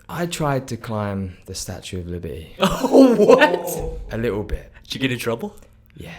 I tried to climb the Statue of Liberty. Oh, what? A little bit. Did you get in trouble? Yeah.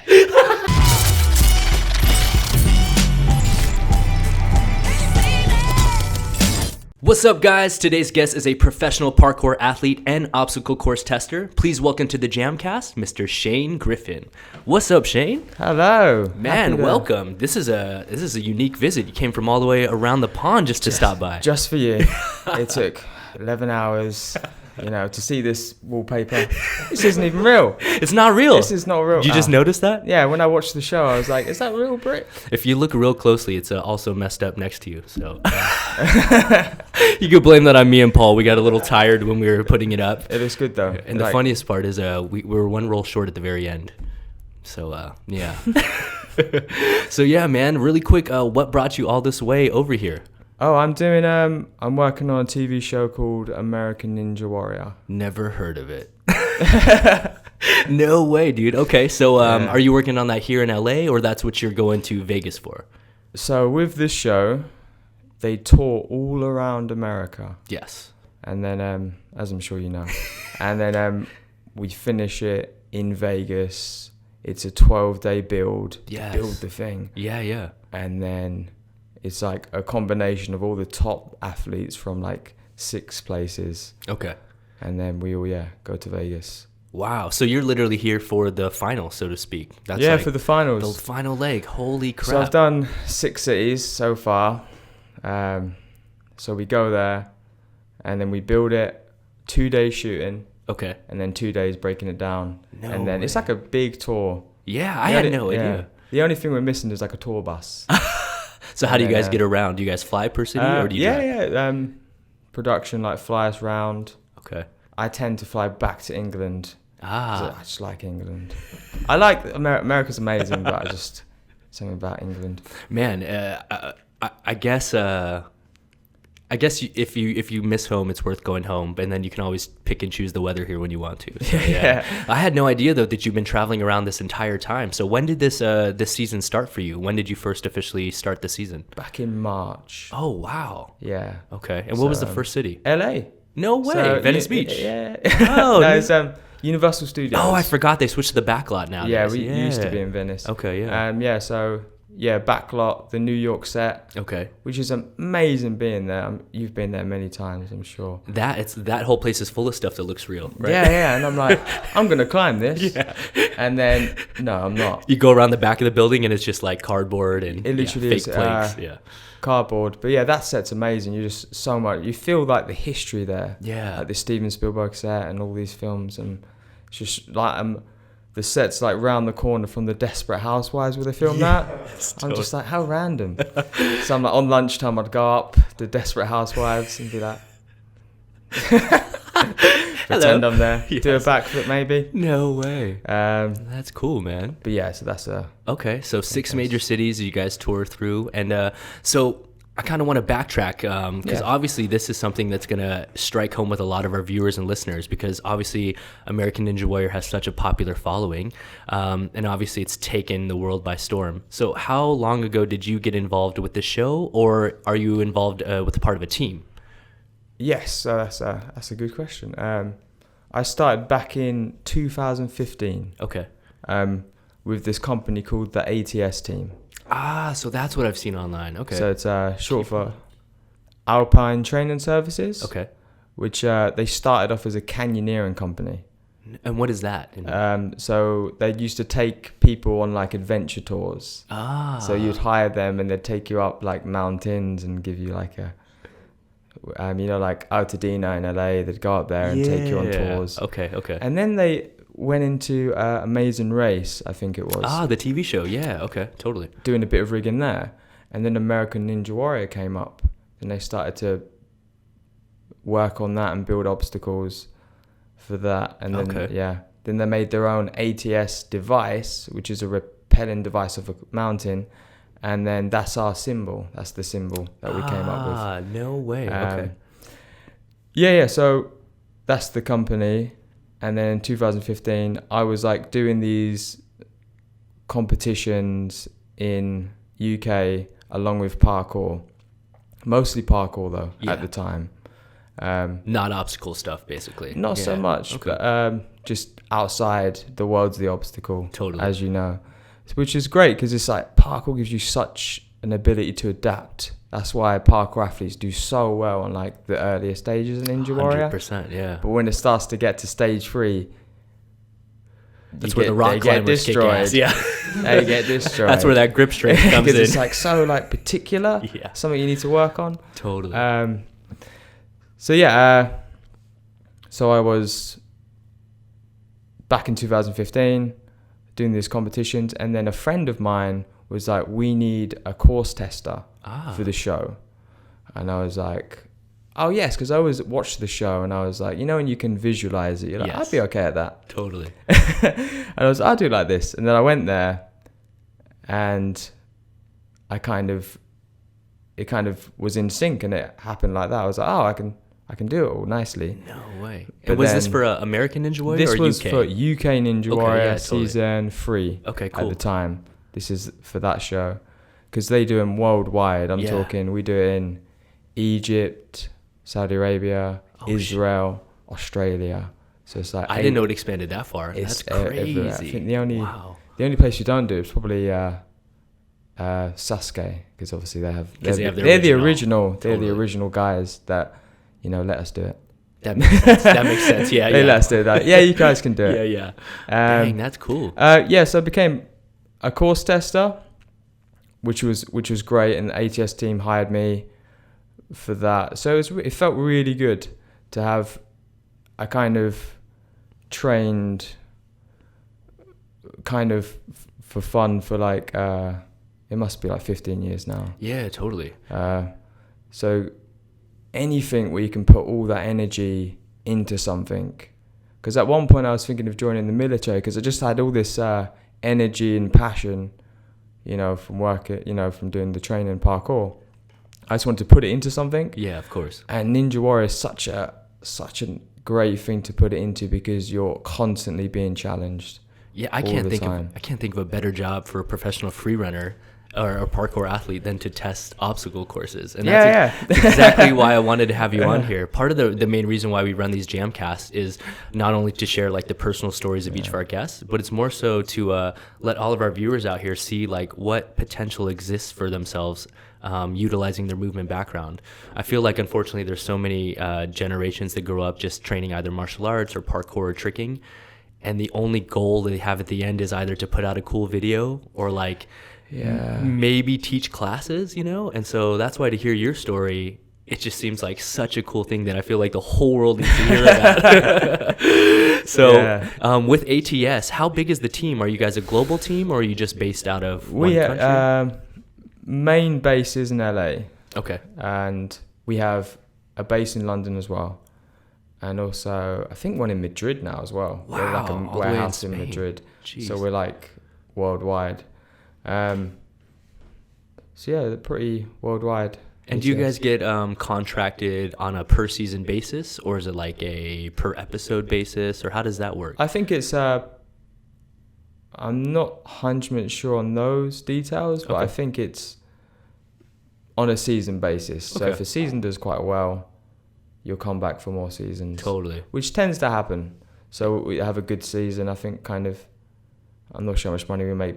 What's up, guys? Today's guest is a professional parkour athlete and obstacle course tester. Please welcome to the JAMCast, Mr. Shane Griffin. What's up, Shane? Hello. Man, welcome. This is a unique visit. You came from all the way around the pond just to stop by. Just for you. It took 11 hours, to see this wallpaper. This isn't even real. It's not real. This is not real. Did you just notice that? Yeah, when I watched the show, I was like, is that real brick? If you look real closely, it's also messed up next to you. So you could blame that on me and Paul. We got a little tired when we were putting it up. It looks good, though. And the funniest part is we were one roll short at the very end. So, yeah. So, yeah, man, really quick, what brought you all this way over here? Oh, I'm working on a TV show called American Ninja Warrior. Never heard of it. No way, dude. Okay, so Are you working on that here in LA, or that's what you're going to Vegas for? So with this show, they tour all around America. Yes. And then, as I'm sure you know, and then we finish it in Vegas. It's a 12-day build. Yes. To build the thing. Yeah. And then it's like a combination of all the top athletes from like 6 places. Okay. And then we all, go to Vegas. Wow. So you're literally here for the final, so to speak. That's for the finals. The final leg. Holy crap. So I've done 6 cities so far. So we go there and then we build it, 2 days shooting. Okay. And then 2 days breaking it down. No and then way. It's like a big tour. Yeah, I had no idea. The only thing we're missing is like a tour bus. So how do you guys get around? Do you guys fly per city or do you drive? Production like fly us round. Okay. I tend to fly back to England. Ah. I just like England. I like America's amazing, but I just something about England. Man, I guess if you miss home, it's worth going home, and then you can always pick and choose the weather here when you want to. So, yeah. I had no idea though that you've been traveling around this entire time. So when did this season start for you? When did you first officially start the season? Back in March. Oh wow. Yeah. Okay. And what was the first city? LA. No way. So, Venice Beach. Yeah. Oh. No, it's Universal Studios. Oh, I forgot they switched to the back lot now. Yeah, we used to be in Venice. Okay. Yeah. So back lot, the New York set. Okay. Which is amazing being there. You've been there many times, I'm sure. That whole place is full of stuff that looks real. Right? Yeah. And I'm like, I'm gonna climb this. Yeah. And then no, I'm not. You go around the back of the building and it's just like cardboard and it literally fake is, planks. Cardboard. But that set's amazing. You just so much. You feel like the history there. Yeah. Like the Steven Spielberg set and all these films, and it's just like the set's like round the corner from the Desperate Housewives where they filmed that. I'm just like, how random. So I'm like, on lunchtime I'd go up the Desperate Housewives and be like, pretend I'm there. Yes. Do a backflip maybe. No way. That's cool, man. But so that's okay. So 6 major cities you guys tour through, and so I kind of want to backtrack because obviously this is something that's going to strike home with a lot of our viewers and listeners, because obviously American Ninja Warrior has such a popular following, and obviously it's taken the world by storm. So how long ago did you get involved with the show, or are you involved with a part of a team? Yes, so that's a good question. I started back in 2015. Okay. With this company called the ATS team. Ah, so that's what I've seen online. Okay. So it's short for Alpine Training Services. Okay. Which they started off as a canyoneering company. And what is that? So they used to take people on like adventure tours. Ah. So you'd hire them and they'd take you up like mountains and give you like a, like Altadena in LA. They'd go up there and take you on tours. Okay. And then they went into Amazing Race, I think it was. Ah, the TV show. Yeah, okay, totally. Doing a bit of rigging there. And then American Ninja Warrior came up. And they started to work on that and build obstacles for that. And then, then they made their own ATS device, which is a rappelling device of a mountain. And then that's our symbol. That's the symbol that we came up with. Ah, no way. Okay. Yeah, so that's the company. And then in 2015, I was like doing these competitions in UK along with parkour, mostly parkour though at the time. Not obstacle stuff, basically. Not so much, but just outside the world's the obstacle. Totally. As you know, which is great because it's like parkour gives you such an ability to adapt. That's why parkour athletes do so well on like the earlier stages in Ninja Warrior. 100%, yeah. But when it starts to get to stage 3, that's where the rock climbers kick ass. Yeah. They get destroyed. That's where that grip strength comes in. Because it's like so like particular. Yeah. Something you need to work on. Totally. So I was back in 2015 doing these competitions, and then a friend of mine was like, we need a course tester for the show. And I was like, oh yes, because I always watched the show, and I was like, when you can visualize it, you're like, I'd be okay at that. Totally. And I was, I'll do it like this. And then I went there, and it kind of was in sync, and it happened like that. I was like, oh, I can do it all nicely. No way. But was this for American Ninja Warrior or UK? This was for UK Ninja Warrior season 3 Okay, cool. at the time. This is for that show. Because they do them worldwide. I'm talking, we do it in Egypt, Saudi Arabia, Israel, Australia. So it's like... I didn't know it expanded that far. That's crazy. Everywhere. I think the only place you don't do it is probably Sasuke. Because obviously they're the original guys that... let us do it. That makes sense. Yeah, they let us do that. Yeah, you guys can do it. Yeah. Dang, that's cool. So I became a course tester, which was great, and the ATS team hired me for that. So it felt really good to have a kind of trained, kind of for fun for like it must be like 15 years now. Yeah, totally. So anything where you can put all that energy into something, because at one point I was thinking of joining the military because I just had all this energy and passion, from work from doing the training parkour. I just wanted to put it into something. Yeah, of course. And Ninja Warrior is such a great thing to put it into because you're constantly being challenged. Yeah, I can't think of a better job for a professional freerunner or a parkour athlete than to test obstacle courses. And that's exactly why I wanted to have you on here. Part of the main reason why we run these JAMCasts is not only to share like the personal stories of each of our guests, but it's more so to let all of our viewers out here see like what potential exists for themselves utilizing their movement background. I feel like unfortunately there's so many generations that grow up just training either martial arts or parkour or tricking, and the only goal they have at the end is either to put out a cool video or like maybe teach classes, and so that's why to hear your story, it just seems like such a cool thing that I feel like the whole world needs to hear about. So with ATS, how big is the team? Are you guys a global team, or are you just based out of one country? Main base is in LA. Okay. And we have a base in London as well. And also, I think one in Madrid now as well. Wow. We're like a warehouse in Madrid. Jeez. So we're like worldwide. So yeah, they're pretty worldwide. And do you guys get contracted on a per season basis, or is it like a per episode basis, or how does that work? I think it's I'm not 100% sure on those details, but I think it's on a season basis. So if a season does quite well, you'll come back for more seasons. Totally. Which tends to happen. So we have a good season, I think I'm not sure how much money we make,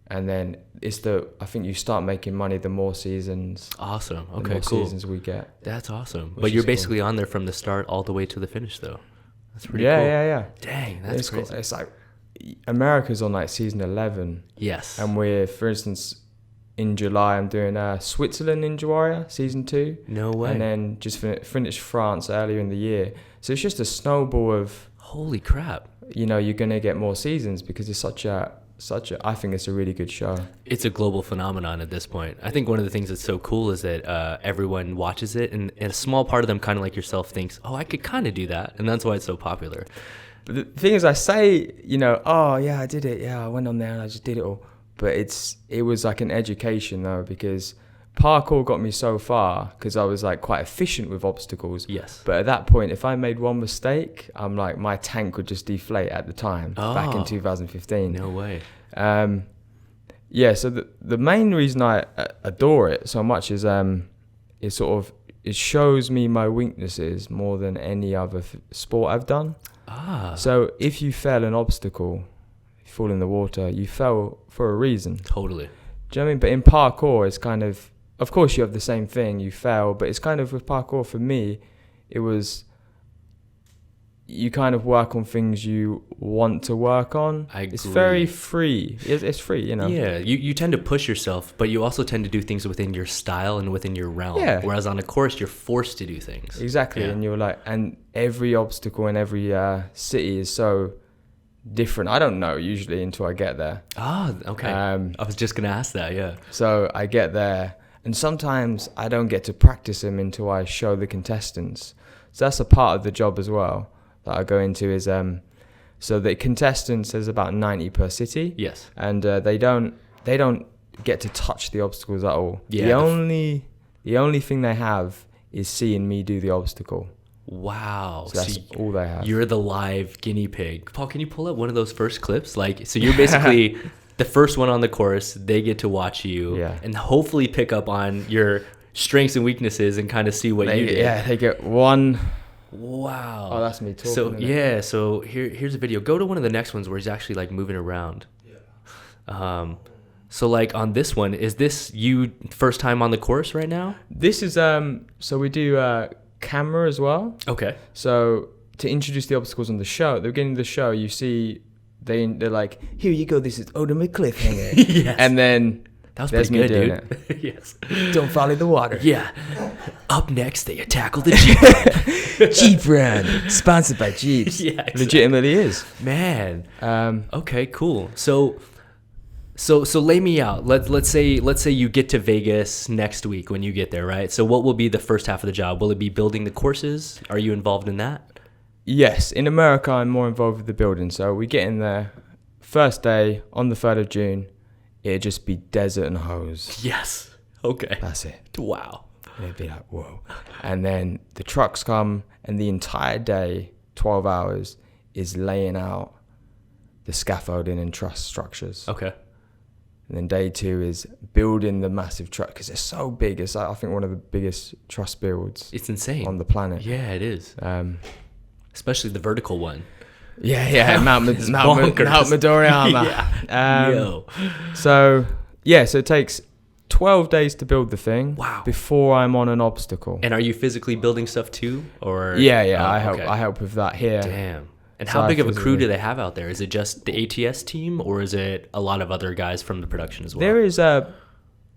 and then I think you start making money the more seasons. Awesome. Okay, the more cool. seasons we get. That's awesome. But you're basically on there from the start all the way to the finish, though. That's pretty cool. Yeah. Dang, that's crazy. Cool. It's like America's on like season 11. Yes. And we're, for instance, in July, I'm doing Switzerland Ninja Warrior season 2. No way. And then just finished France earlier in the year. So it's just a snowball of... Holy crap. You're going to get more seasons because it's I think it's a really good show. It's a global phenomenon at this point. I think one of the things that's so cool is that everyone watches it, and a small part of them, kind of like yourself, thinks, oh, I could kind of do that. And that's why it's so popular. But the thing is, I say, oh, yeah, I did it. Yeah, I went on there and I just did it all. But it was like an education, though, because parkour got me so far because I was like quite efficient with obstacles. Yes. But at that point, if I made one mistake, I'm like, my tank would just deflate at the time back in 2015. No way. So the main reason I adore it so much is sort of it shows me my weaknesses more than any other sport I've done. So if you fail an obstacle, you fall in the water, you fell for a reason. Totally. Do you know what I mean? But in parkour, it's kind of course you have the same thing, you fail, but it's kind of with parkour for me, it was, you kind of work on things you want to work on. I agree. It's very free. It's free, you know. Yeah, you tend to push yourself, but you also tend to do things within your style and within your realm. Yeah. Whereas on a course, you're forced to do things. Exactly, and you're like, and every obstacle in every city is so different. I don't know usually until I get there. Okay. I was just gonna ask that. Yeah. So I get there, and sometimes I don't get to practice them until I show the contestants. So that's a part of the job as well that I go into is so the contestants, there's about 90 per city. Yes. And they don't get to touch the obstacles at all. Yeah. The only thing they have is seeing me do the obstacle. Wow. So that's all they have. You're the live guinea pig. Paul, can you pull up one of those first clips? Like, so you're basically the first one on the course. They get to watch you and hopefully pick up on your strengths and weaknesses and kind of see what you did. Yeah, they get one. Wow. Oh, that's me talking. So so here's a video. Go to one of the next ones where he's actually like moving around. Yeah. So like on this one, is this you first time on the course right now? This is so we do camera as well. Okay. So to introduce the obstacles on the show, at the beginning of the show, you see they're like, here you go, this is ultimate cliffhanger. Yes. And then that was pretty good, dude. Yes. Don't follow the water. Yeah. Up next, they tackle the Jeep. Jeep Run, sponsored by Jeeps. Yeah, exactly. Legitimately is. Man. Okay, cool. So lay me out. Let's say you get to Vegas next week when you get there, right? So what will be the first half of the job? Will it be building the courses? Are you involved in that? Yes. In America, I'm more involved with the building. So we get in there, first day on the 3rd of June. It'd just be desert and hose. Yes. Okay. That's it. Wow. It'd be like, whoa. And then the trucks come, and the entire day, 12 hours, is laying out the scaffolding and truss structures. Okay. And then day 2 is building the massive truck, because it's so big. It's like, I think one of the biggest truss builds. It's insane. On the planet. Yeah, it is. Especially the vertical one. Yeah, Mount Midoriyama. Yeah. So it takes 12 days to build the thing. Wow. Before I'm on an obstacle. And are you physically building stuff too, or? Yeah. I help with that here. Damn. And how big of a crew do they have out there? Is it just the ATS team, or is it a lot of other guys from the production as well? There is a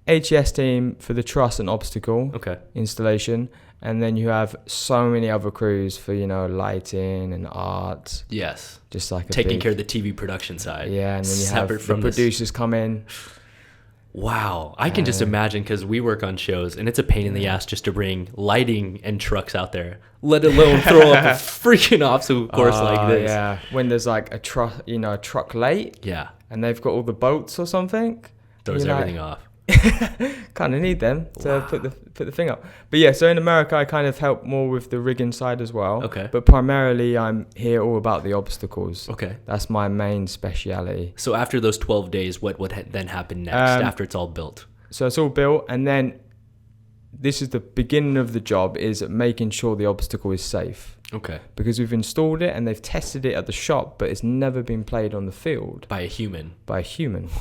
ATS team for the truss and obstacle installation. And then you have so many other crews for, lighting and art. Yes. Just like taking care of the TV production side. Yeah, and then you have the producers come in. Wow. I can just imagine, because we work on shows, and it's a pain in the ass just to bring lighting and trucks out there, let alone throw up a freaking obstacle course like this. Yeah, when there's like a truck late. Yeah. And they've got all the boats or something. Throws everything off. Kind of need them to put the thing up. But yeah, so in America I kind of help more with the rigging side as well. Okay. But primarily I'm here all about the obstacles. Okay. That's my main speciality. So after those 12 days, what would then happen next after it's all built? So it's all built, and then this is the beginning of the job, is making sure the obstacle is safe. Okay. Because we've installed it and they've tested it at the shop, but it's never been played on the field. By a human.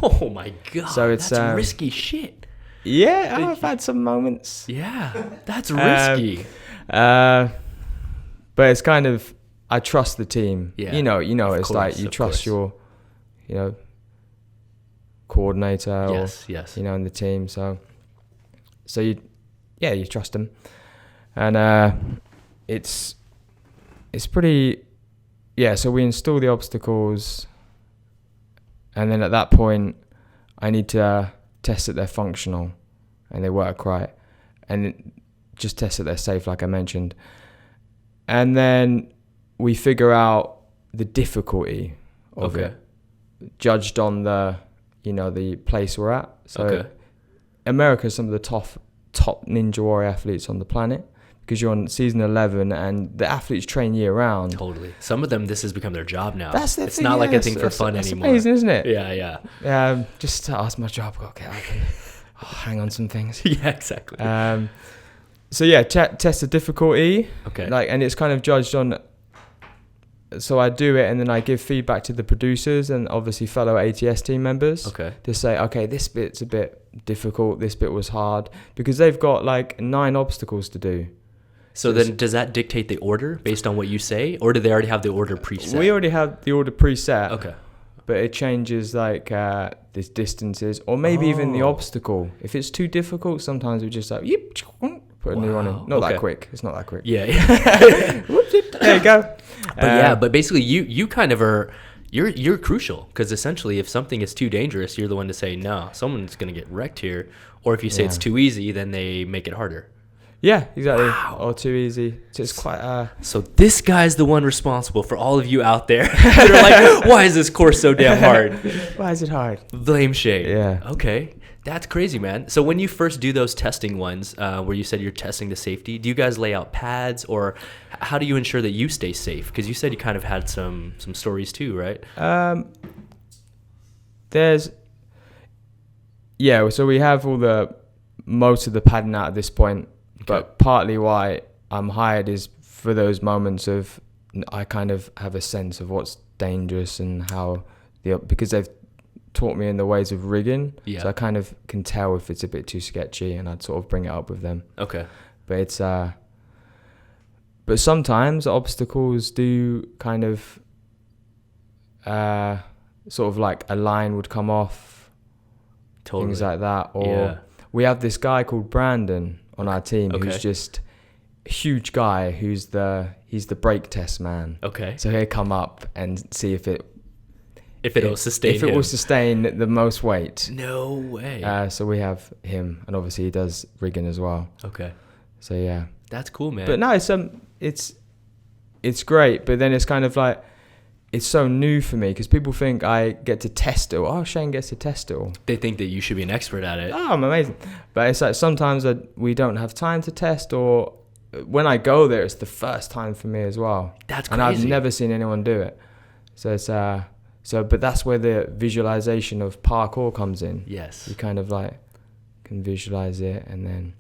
Oh my God. So it's that's risky shit. Yeah, I've had some moments. Yeah, that's risky. But it's kind of, I trust the team. Yeah. It's like you trust your, coordinator yes. in the team. So you trust them. And it's pretty, so we install the obstacles, and then at that point I need to test that they're functional and they work right, and just test that they're safe, like I mentioned. And then we figure out the difficulty of it, judged on the place we're at. So America is some of the top Ninja Warrior athletes on the planet, because you're on season 11 and the athletes train year round. Totally. Some of them, this has become their job now. That's the it's thing. Not like a thing for fun that's anymore. Amazing, isn't it? Yeah. Just that's my job. Okay, I can hang on some things. Yeah, exactly. So yeah, test the difficulty. Okay. Like, and it's kind of judged on. So I do it, and then I give feedback to the producers and obviously fellow ATS team members. Okay. To say, okay, this bit's a bit difficult. This bit was hard, because they've got like 9 obstacles to do. So then, does that dictate the order based on what you say, or do they already have the order preset? We already have the order preset. Okay. But it changes like these distances, or maybe even the obstacle. If it's too difficult, sometimes we just like put a new one in. Not that quick. It's not that quick. Yeah. There you go. But basically, you kind of are. You're crucial, because essentially, if something is too dangerous, you're the one to say no. Someone's gonna get wrecked here. Or if you say it's too easy, then they make it harder. Yeah, exactly. Wow. Or too easy. So it's quite. So this guy's the one responsible for all of you out there. They're like, why is this course so damn hard? Why is it hard? Blame Shane. Yeah. Okay. That's crazy, man. So when you first do those testing ones, where you said you're testing the safety, do you guys lay out pads, or how do you ensure that you stay safe? Because you said you kind of had some stories too, right? So we have most of the padding out at this point. But partly why I'm hired is for those moments of I kind of have a sense of what's dangerous and how because they've taught me in the ways of rigging. Yeah. So I kind of can tell if it's a bit too sketchy, and I'd sort of bring it up with them. Okay. But it's but sometimes obstacles do kind of sort of like a line would come off. Totally. Things like that. Or we have this guy called Brandon on our team who's just a huge guy he's the brake test man. Okay. So he'll come up and see if it will sustain the most weight. No way. So we have him, and obviously he does rigging as well. Okay. So yeah. That's cool, man. But no, it's great, but then it's kind of like it's so new for me, because people think I get to test it. Oh, Shane gets to test it all. They think that you should be an expert at it. Oh, I'm amazing. But it's like sometimes we don't have time to test, or when I go there, it's the first time for me as well. That's crazy. And I've never seen anyone do it. So it's but that's where the visualization of parkour comes in. Yes. You kind of like can visualize it, and then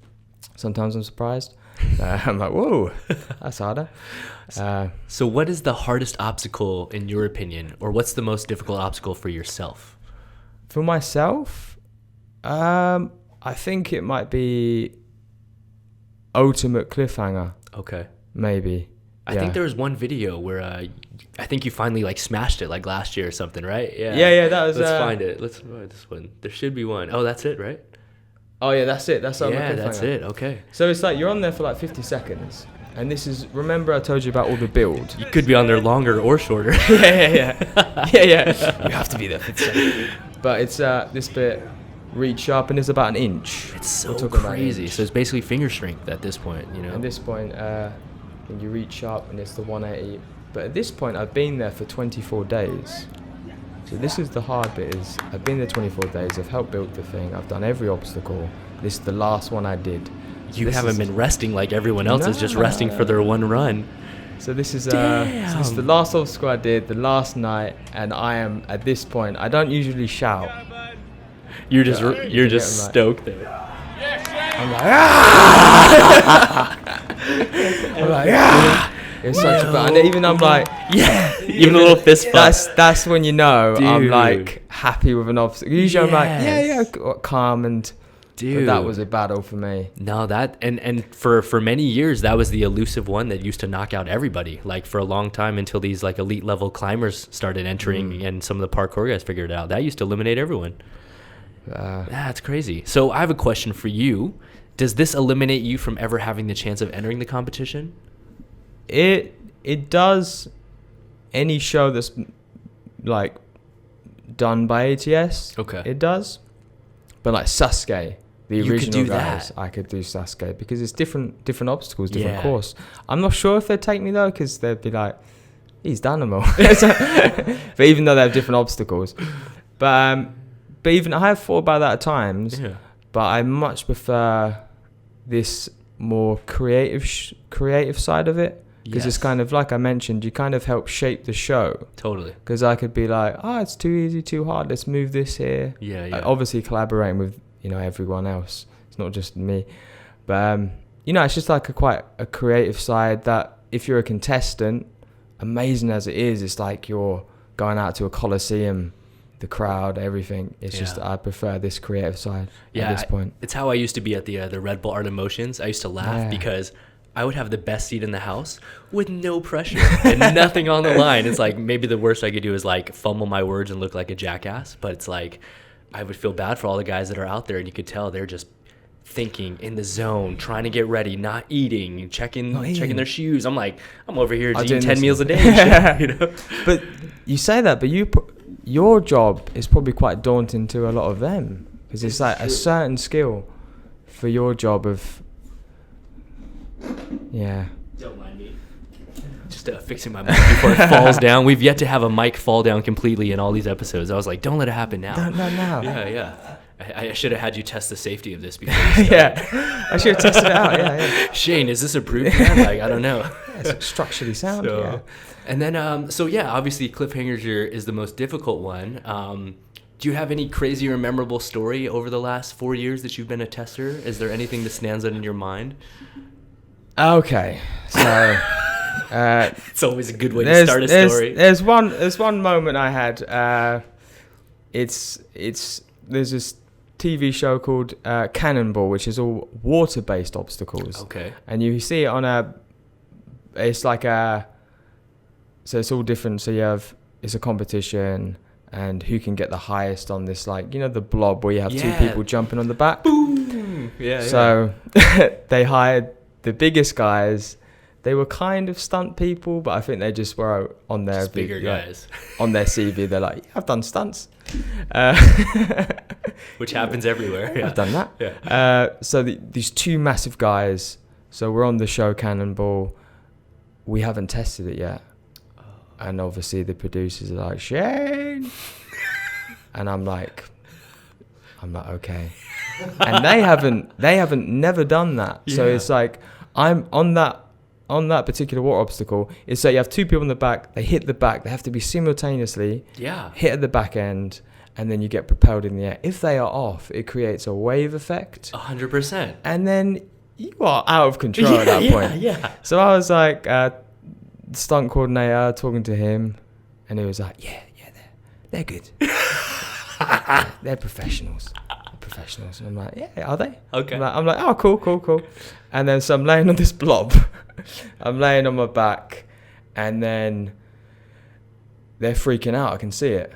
sometimes I'm surprised. I'm like, whoa, that's harder. So what is the hardest obstacle in your opinion, or what's the most difficult obstacle for yourself? For myself, I think it might be Ultimate Cliffhanger. Okay. Maybe. I think there was one video where I think you finally like smashed it like last year or something, right? Yeah, that was... Let's find it. Let's find this one. There should be one. Oh, that's it, right? Oh yeah, that's it. That's that's it. Okay. So it's like you're on there for like 50 seconds, and this is, remember I told you about all the build. You could be on there longer or shorter. yeah. You have to be there 50 seconds. But it's this bit, reach up, and it's about an inch. It's so crazy. So it's basically finger strength at this point, you know. At this point, when you reach up, and it's the 180. But at this point, I've been there for 24 days. So this is the hard bit, is I've been there 24 days, I've helped build the thing, I've done every obstacle. This is the last one I did. You haven't been resting like everyone else is just resting for their one run. So this is the last obstacle I did, the last night, and I am, at this point, I don't usually shout. You're just stoked there. I'm like, ah! I'm like, ah! It's such a fun. And even I'm like, yeah, even a little fist bump. That's when you know, dude, I'm like happy with an obstacle. Usually yes. I'm like, calm, and dude, that was a battle for me. No, that and for many years that was the elusive one that used to knock out everybody. Like for a long time, until these like elite level climbers started entering, and some of the parkour guys figured it out. That used to eliminate everyone. That's crazy. So I have a question for you. Does this eliminate you from ever having the chance of entering the competition? It does. Any show that's like done by ATS, okay, it does. But like Sasuke, the original guys, I could do Sasuke, because it's different obstacles, different course. I'm not sure if they'd take me though, because they'd be like, he's done them all. But even though they have different obstacles, but even I have thought about that at times. Yeah. But I much prefer this more creative side of it. Because it's kind of, like I mentioned, you kind of help shape the show. Totally. Because I could be like, it's too easy, too hard, let's move this here. Yeah. Obviously collaborating with, everyone else. It's not just me. But it's just like quite a creative side that if you're a contestant, amazing as it is, it's like you're going out to a coliseum, the crowd, everything. It's just I prefer this creative side at this point. It's how I used to be at the Red Bull Art of Motions. I used to laugh because I would have the best seat in the house with no pressure and nothing on the line. It's like maybe the worst I could do is like fumble my words and look like a jackass. But it's like I would feel bad for all the guys that are out there, and you could tell they're just thinking in the zone, trying to get ready, not eating, checking their shoes. I'm like, I'm over here eating 10 meals a day. But you say that, but your job is probably quite daunting to a lot of them, because it's like a certain skill for your job of Don't mind me. Just fixing my mic before it falls down. We've yet to have a mic fall down completely in all these episodes. I was like, don't let it happen now. Not now. Yeah. I should have had you test the safety of this before. I should have tested it out. Yeah. Shane, is this approved? Like, I don't know. It's structurally sound. And then, obviously, cliffhangers is the most difficult one. Do you have any crazy or memorable story over the last 4 years that you've been a tester? Is there anything that stands out in your mind? Okay, so it's always a good way to start a story. There's one moment I had. There's this TV show called Cannonball, which is all water-based obstacles. Okay. And you see it on so it's all different. So it's a competition, and who can get the highest on this, like, the blob where you have two people jumping on the back. Boom! So they hired the biggest guys. They were kind of stunt people, but I think they just were on their bigger guys. On their CV, they're like, I've done stunts. Which happens everywhere. I've done that. So these two massive guys. So we're on the show Cannonball. We haven't tested it yet. And obviously the producers are like, Shane. And I'm like, okay. And they haven't never done that. So it's like, I'm on that particular water obstacle. It's like you have two people in the back, they hit the back, they have to be simultaneously hit at the back end, and then you get propelled in the air. If they are off, it creates a wave effect. 100%. And then you are out of control at that point. Yeah. So I was like, stunt coordinator, talking to him, and he was like, they're good. They're professionals. And I'm like, yeah, are they? Okay. I'm like, oh, cool. And then so I'm laying on this blob. I'm laying on my back, and then they're freaking out. I can see it.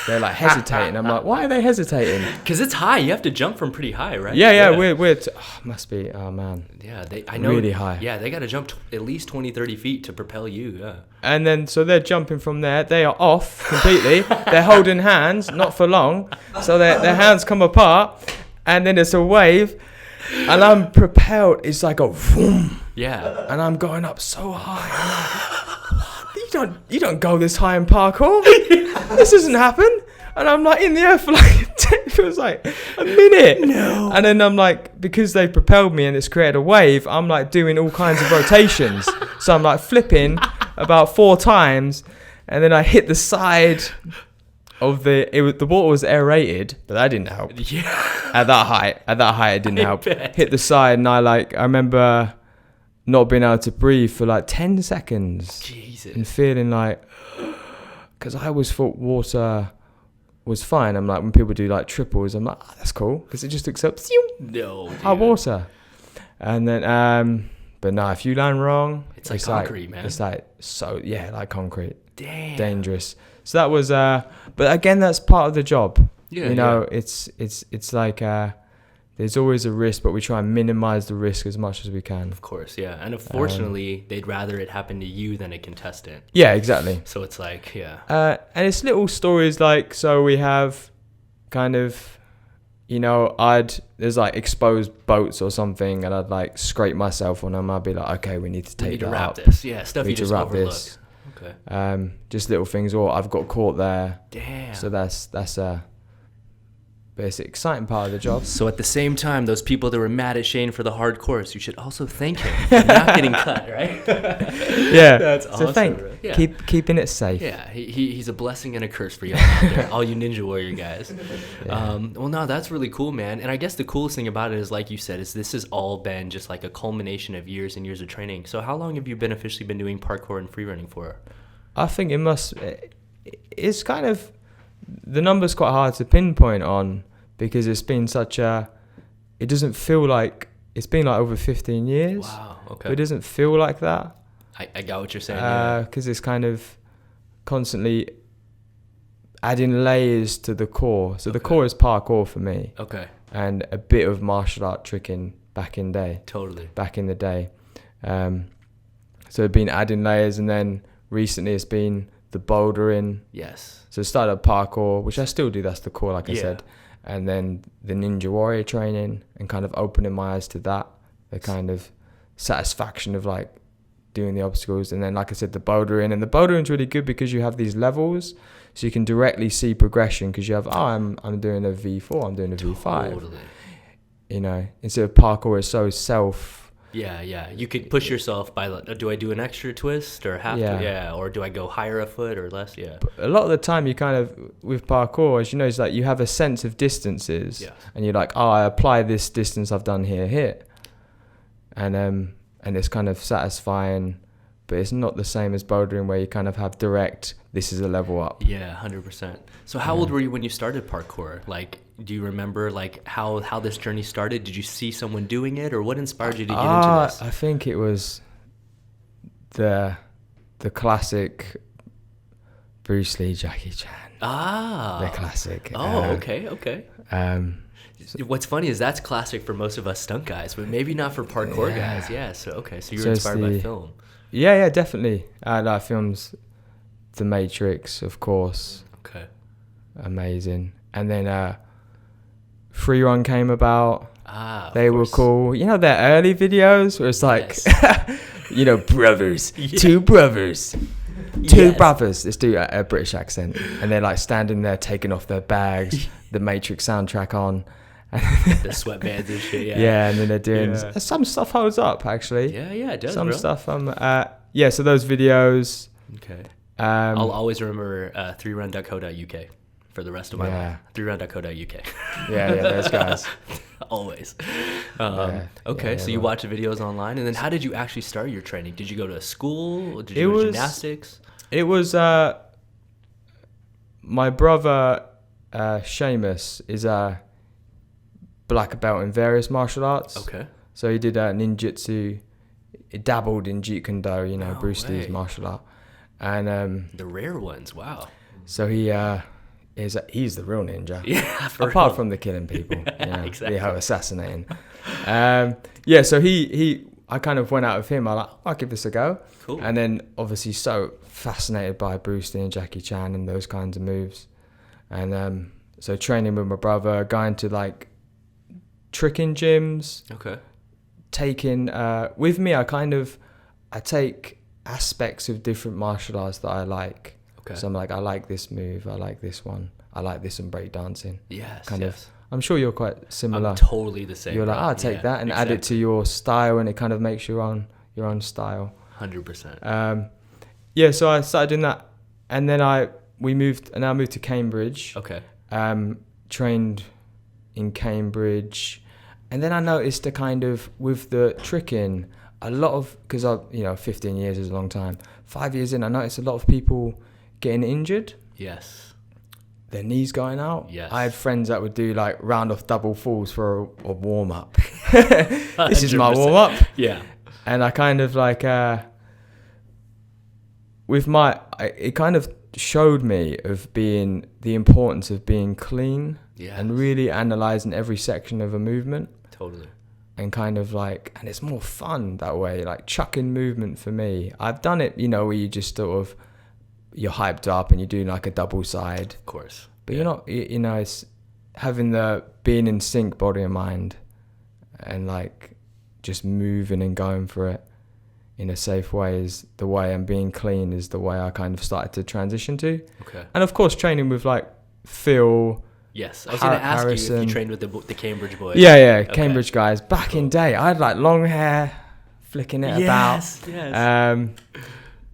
They're like hesitating. I'm like, why are they hesitating? Because it's high. You have to jump from pretty high, right? Yeah. We're must be. Oh man. Yeah, I know. Really high. Yeah, they got to jump at least 20, 30 feet to propel you. Yeah. And then so they're jumping from there. They are off completely. They're holding hands, not for long. So their hands come apart, and then it's a wave, and I'm propelled. It's like a vroom. Yeah. And I'm going up so high. You don't go this high in parkour. This doesn't happen. And I'm like in the air for like it feels like a minute. No. And then I'm like, because they propelled me and it's created a wave, I'm like doing all kinds of rotations. So I'm like flipping about 4 times, and then I hit the side of the water was aerated, but that didn't help. Yeah. At that height it didn't help. Bet. Hit the side, and I remember not being able to breathe for like 10 seconds. Jesus. And feeling like, because I always thought water was fine. I'm like, when people do like triples, I'm like, oh, that's cool, because it just accepts hot water. And then but no, if you land wrong, it's like concrete, man. It's like like concrete. Damn. Dangerous. So that was but again, that's part of the job. Yeah, it's like there's always a risk, but we try and minimize the risk as much as we can. Of course, yeah. And unfortunately, they'd rather it happen to you than a contestant. Yeah, exactly. So it's like, and it's little stories like, so we have kind of, there's like exposed boats or something, and I'd like scrape myself on them. I'd be like, okay, we need to take that out. This. Yeah, stuff you just overlooked. Okay. Just little things, or I've got caught there. Damn. So that's but it's the exciting part of the job. So at the same time, those people that were mad at Shane for the hard course, you should also thank him for not getting cut, right? Yeah, that's awesome. So keeping it safe. Yeah, he's a blessing and a curse for y'all out there, all you Ninja Warrior guys. Yeah. Well, no, that's really cool, man. And I guess the coolest thing about it is, like you said, is this has all been just like a culmination of years and years of training. So how long have you been officially been doing parkour and freerunning for? I think it's kind of, the number's quite hard to pinpoint on because it's been it doesn't feel like, it's been like over 15 years. Wow, okay. But it doesn't feel like that. I got what you're saying. Because it's kind of constantly adding layers to the core. So the core is parkour for me. Okay. And a bit of martial art tricking back in the day. So it's been adding layers, and then recently it's been the bouldering. Yes. So it started at parkour, which I still do. That's the core, like I said. And then the Ninja Warrior training and kind of opening my eyes to that. The kind of satisfaction of like doing the obstacles. And then, like I said, the bouldering. And the bouldering's really good because you have these levels. So you can directly see progression because you have, I'm doing a V4, I'm doing a V5. Totally. You know, instead of parkour, it's so Yeah. You could push yourself by, do I do an extra twist or have to? Yeah. Or do I go higher a foot or less? Yeah. But a lot of the time you kind of, with parkour, as you know, it's like you have a sense of distances. Yeah. And you're like, I apply this distance I've done here. And it's kind of satisfying, but it's not the same as bouldering where you kind of have direct, this is a level up. Yeah, 100%. So how old were you when you started parkour? Like, do you remember like how this journey started? Did you see someone doing it, or what inspired you to get into this? I think it was the classic Bruce Lee, Jackie Chan. The classic. Okay. What's funny is that's classic for most of us stunt guys, but maybe not for parkour guys. Yeah. So you were inspired by film. Yeah, definitely. Like films, The Matrix, of course. Okay. Amazing. And then Freerun came about. They were cool. You know, their early videos where it's like, you know, brothers, two brothers. Two brothers. Let's do a British accent. And they're like standing there taking off their bags, the Matrix soundtrack on. The sweatbands and shit, yeah, and then they're doing some stuff holds up actually. Yeah, it does. Some stuff. So those videos. Okay. I'll always remember freerun.co.uk for the rest of my life. freerun.co.uk. Yeah, those guys. Always. Okay, so you watch the videos online, and then how did you actually start your training? Did you go to school? Did you go to gymnastics? It was my brother Seamus is a black belt in various martial arts. Okay. So he did ninjutsu. He dabbled in Jeet Kune Do, you know, Bruce Lee's martial art. And the rare ones, wow. So he's the real ninja. Yeah, apart from the killing people, exactly. The assassinating. So I kind of went out with him. I'll give this a go. Cool. And then obviously so fascinated by Bruce Lee and Jackie Chan and those kinds of moves. And so training with my brother, going to like tricking gyms. Okay. Taking with me, I take aspects of different martial arts that I like. Okay. So I'm like, I like this move, I like this one, I like this in breakdancing. Yes. I'm sure you're quite similar. I'm totally the same. You're like, I'll take that and add it to your style, and it kind of makes your own style. 100%. So I started doing that, and then I moved to Cambridge. Okay. Trained in Cambridge. And then I noticed with the tricking, a lot of, because 15 years is a long time. 5 years in, I noticed a lot of people getting injured. Yes. Their knees going out. Yes. I had friends that would do like round off double falls for a warm up. This is my warm up. Yeah. And I kind of like, it kind of showed me of being the importance of being clean. Yes. And really analyzing every section of a movement. Totally. And kind of like, and it's more fun that way, like chucking movement for me. I've done it, where you just sort of, you're hyped up and you're doing like a double side. Of course. But you're not, it's having being in sync, body and mind, and like just moving and going for it in a safe way is the way, and being clean is the way I kind of started to transition to. Okay. And of course, training with like Phil, Yes, I was going to ask you if you trained with the Cambridge boys. Yeah, okay. Cambridge guys. Back in day, I had like long hair, flicking it about. Yes.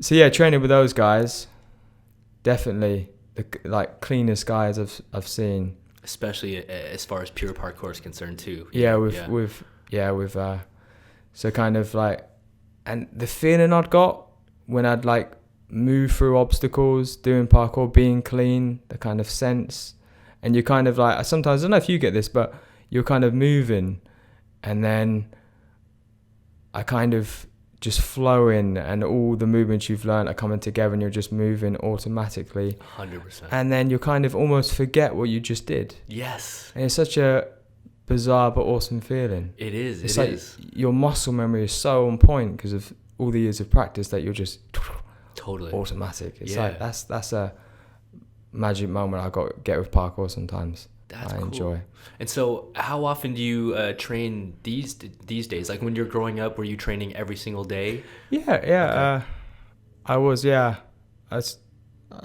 So yeah, training with those guys, definitely the like cleanest guys I've seen. Especially as far as pure parkour is concerned too. So kind of like, and the feeling I'd got when I'd like move through obstacles, doing parkour, being clean, the kind of sense, and you're kind of like, sometimes, I don't know if you get this, but you're kind of moving, and then I kind of just flow in, and all the movements you've learned are coming together, and you're just moving automatically. 100%. And then you kind of almost forget what you just did. Yes. And it's such a bizarre but awesome feeling. It is. It's like your muscle memory is so on point because of all the years of practice that you're just totally automatic. It's like that's a magic moment I get with parkour sometimes. That's I enjoy. And so how often do you train these days? Like when you're growing up, were you training every single day? Yeah. Okay. I was, yeah. I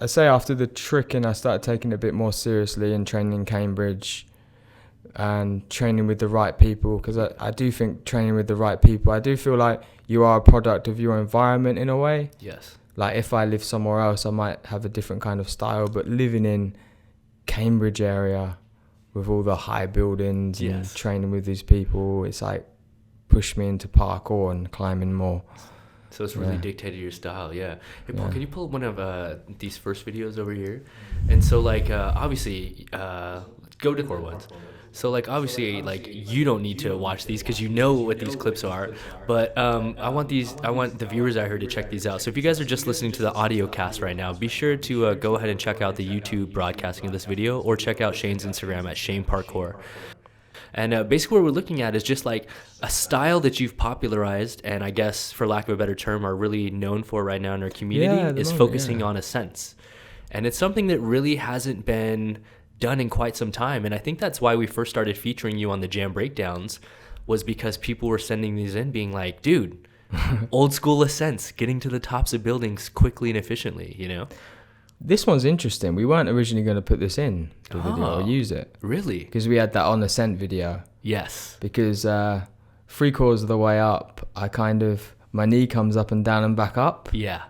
say after the tricking, I started taking it a bit more seriously and training in Cambridge and training with the right people, because I do think training with the right people, I do feel like you are a product of your environment in a way. Yes. Like if I live somewhere else, I might have a different kind of style, but living in Cambridge area with all the high buildings and training with these people, it's like pushed me into parkour and climbing more. So it's really dictated your style, yeah. Hey, Paul, can you pull up one of these first videos over here? And so, like, obviously, go to core ones. So, like, obviously, like, you don't need to watch these because you know what these clips are. But I want the viewers out here to check these out. So if you guys are just listening to the audio cast right now, be sure to go ahead and check out the YouTube broadcasting of this video, or check out Shane's Instagram at Shane Parkour. And basically what we're looking at is just like a style that you've popularized, and I guess, for lack of a better term, are really known for right now in our community, is focusing on ascents. And it's something that really hasn't been done in quite some time. And I think that's why we first started featuring you on the Jam Breakdowns, was because people were sending these in being like, dude, old school ascents, getting to the tops of buildings quickly and efficiently, you know? This one's interesting. We weren't originally going to put this in the video or use it. Really? Because we had that on ascent video. Yes. Because 3 quarters of the way up, my knee comes up and down and back up. Yeah.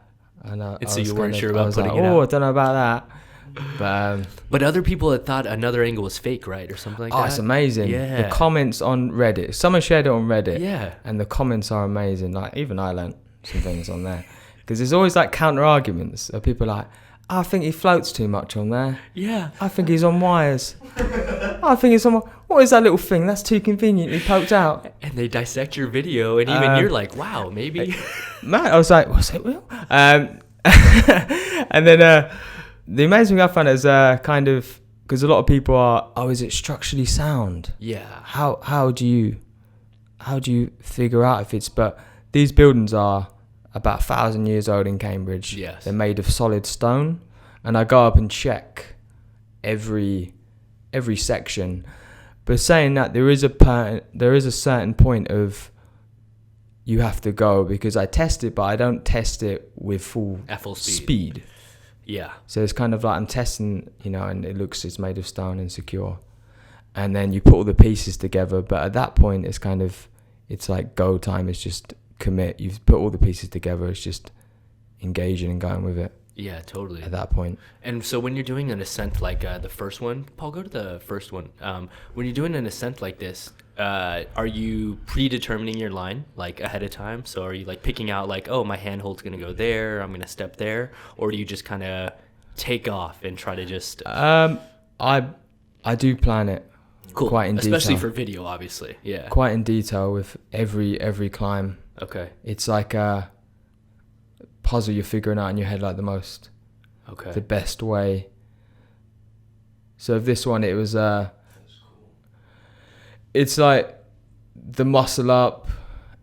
And so you weren't sure about putting it out. I don't know about that. But other people had thought another angle was fake, right? Or something like that. Oh, it's amazing. Yeah. The comments on Reddit. Someone shared it on Reddit. Yeah. And the comments are amazing. Like, even I learned some things on there. Because there's always like counter arguments of people like, I think he floats too much on there. Yeah. I think he's on wires. I think he's on... What is that little thing? That's too conveniently poked out. And they dissect your video, and even you're like, wow, maybe. Man, I was like, was it real? And then the amazing thing I found is kind of... Because a lot of people are, is it structurally sound? Yeah. How do you figure out if it's... But these buildings are about 1,000 years old in Cambridge. Yes. They're made of solid stone, and I go up and check every section. But saying that, there is a certain point of you have to go, because I test it, but I don't test it with full speed. Yeah. So it's kind of like I'm testing, and it's made of stone and secure, and then you put all the pieces together. But at that point, it's like go time. It's just commit. You've put all the pieces together. It's just engaging and going with it. Yeah, totally. At that point. And so when you're doing an ascent like the first one, Paul, go to the first one. When you're doing an ascent like this, are you predetermining your line like ahead of time? So are you like picking out like, oh, my handhold's gonna go there, I'm gonna step there, or do you just kind of take off and try to just? I do plan it. Cool. Quite in detail. Especially for video, obviously. Yeah. Quite in detail with every climb. Okay. It's like a puzzle you're figuring out in your head, like the best way. So if this one, it was it's like the muscle up,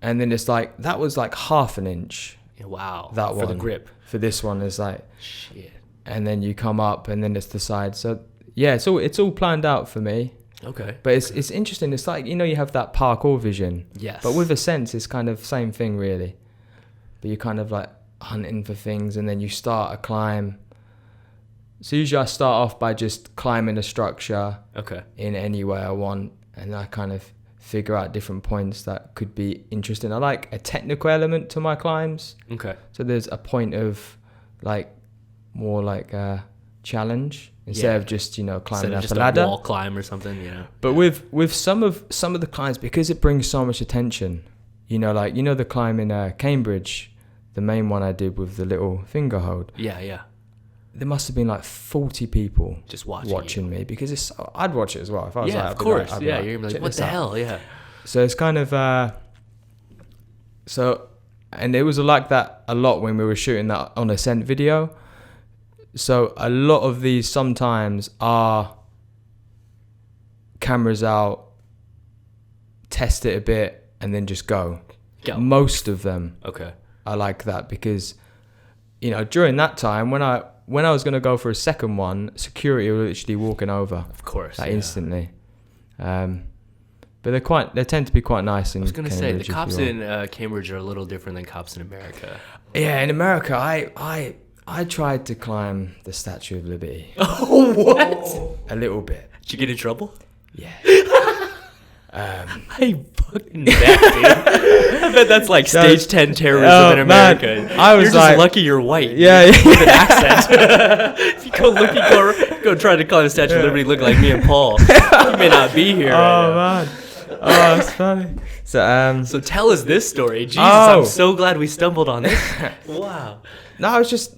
and then it's like that was like 1/2 inch. Yeah, wow. That one for the grip. For this one is like shit. And then you come up, and then it's the side. So yeah, it's all planned out for me. Okay. But it's interesting. It's like, you have that parkour vision. Yes. But with a sense, it's kind of same thing, really. But you're kind of like hunting for things, and then you start a climb, So usually I start off by just climbing a structure in any way I want, and I kind of figure out different points that could be interesting. I like a technical element to my climbs. Okay. So there's a point of like more like a challenge instead of just, you know, climbing up a ladder. A wall climb or something, you know. But with some of the climbs, because it brings so much attention, you know, like, you know, the climb in Cambridge, the main one I did with the little finger hold. Yeah. There must have been like 40 people just watching me, because I'd watch it as well if I was of course. You're like, what the hell? Yeah. So it's kind of and it was like that a lot when we were shooting that on Ascent video. So a lot of these sometimes are cameras out, test it a bit, and then just go. Most of them are like that, because, you know, during that time when I was going to go for a second one, security were literally walking over. Of course. Like instantly. But they tend to be quite nice. I was going to say, the cops in Cambridge are a little different than cops in America. Yeah, in America, I tried to climb the Statue of Liberty. Oh, what? A little bit. Did you get in trouble? Yeah. I fucking bet, dude. I bet that's like stage 10 terrorism in America. Man, I was you're just lucky you're white. Yeah. With an accent. If you go try to climb the Statue of Liberty, look like me and Paul. You may not be here. Man. Oh, that's funny. So tell us this story. Jesus, I'm so glad we stumbled on this. Wow. No, I was just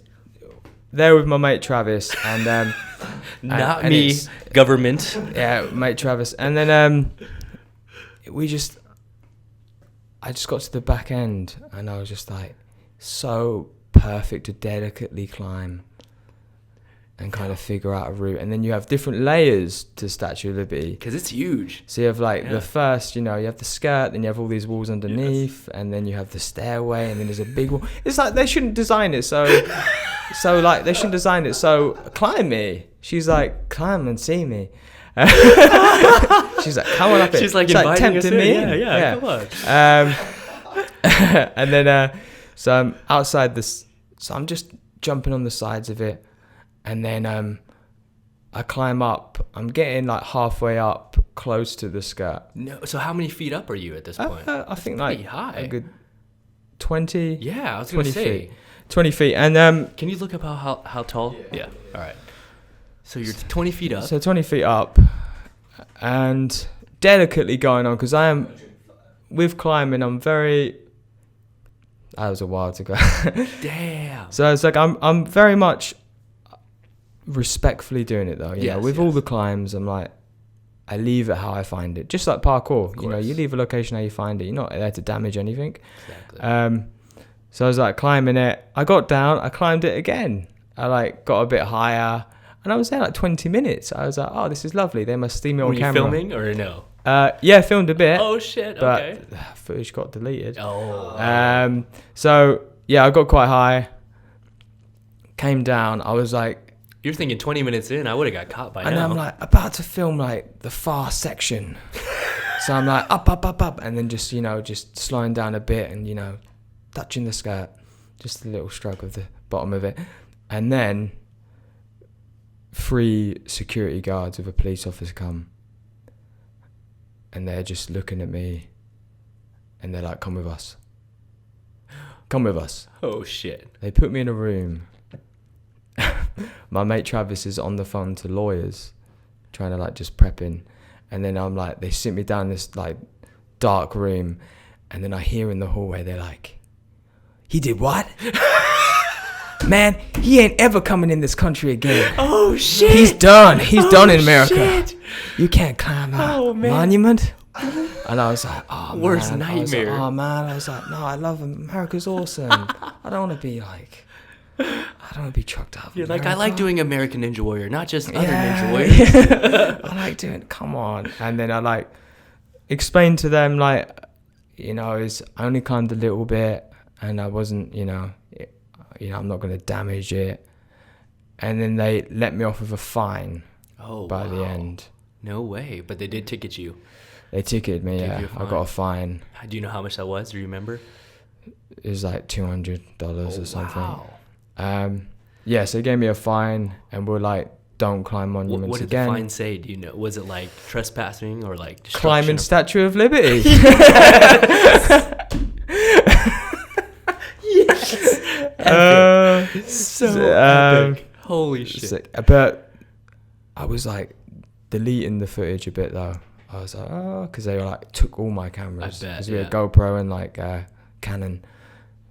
there with my mate Travis, and not me, government. Yeah, mate Travis, and then I just got to the back end, and I was just like, so perfect to delicately climb and kind of figure out a route. And then you have different layers to Statue of Liberty, because it's huge. So you have like the first, you know, you have the skirt, then you have all these walls underneath, and then you have the stairway, and then there's a big wall. It's like they shouldn't design it so climb me. She's like, climb and see me. She's like, come on up. She's like inviting us in. Yeah, come on. And then so I'm outside this, so I'm just jumping on the sides of it, and then I climb up. I'm getting like halfway up, close to the skirt. No, so how many feet up are you at this point? I think like high. A good 20. Yeah, I was going to say 20 feet. And can you look up how tall? Yeah. All right. So you're 20 feet up. So 20 feet up, and delicately going on, because I am with climbing. I'm very. That was a while to go. Damn. So it's like I'm very much respectfully doing it though. You know, with all the climbs, I'm like, I leave it how I find it. Just like parkour, you know, you leave a location how you find it. You're not there to damage anything. Exactly. So I was like climbing it. I got down. I climbed it again. I like got a bit higher, and I was there like 20 minutes. I was like, oh, this is lovely. They must see me on camera. Were you filming or no? Yeah, filmed a bit. Oh shit! Okay. But footage got deleted. Oh. So yeah, I got quite high. Came down. I was like, you're thinking 20 minutes in, I would have got caught by now. And I'm like about to film like the far section. So I'm like up, and then just, you know, just slowing down a bit, and, you know, touching the skirt, just a little stroke of the bottom of it, and then 3 security guards with a police officer come. And they're just looking at me, and they're like, come with us. Come with us. Oh, shit. They put me in a room. My mate Travis is on the phone to lawyers, trying to, like, just prepping. And then I'm like, they sit me down in this, like, dark room. And then I hear in the hallway, they're like, he did what? Man, he ain't ever coming in this country again. Oh, shit. He's done. He's done in America. Shit. You can't climb a monument. And I was like, oh, worst man. nightmare. I was like, no, I love him. America's awesome. I don't want to be like, I don't want to be trucked up. You're like, I like doing American Ninja Warrior, not just other Ninja Warriors. I like doing, come on. And then I like explained to them, like, you know, I only climbed a little bit, and I wasn't, you know, I'm not going to damage it. And then they let me off with a fine by the end. No way. But they did ticket you. They ticketed me, yeah. I got a fine. Do you know how much that was? Do you remember? It was like $200 or something. Wow. Yeah, so he gave me a fine, and we're like, don't climb monuments What did again. the fine say? Do you know? Was it like trespassing or like Climbing Statue of Liberty? Yes. So epic. Holy shit. But I was like deleting the footage a bit though. I was like, oh, because they were like took all my cameras. I bet, Because we had GoPro and like Canon,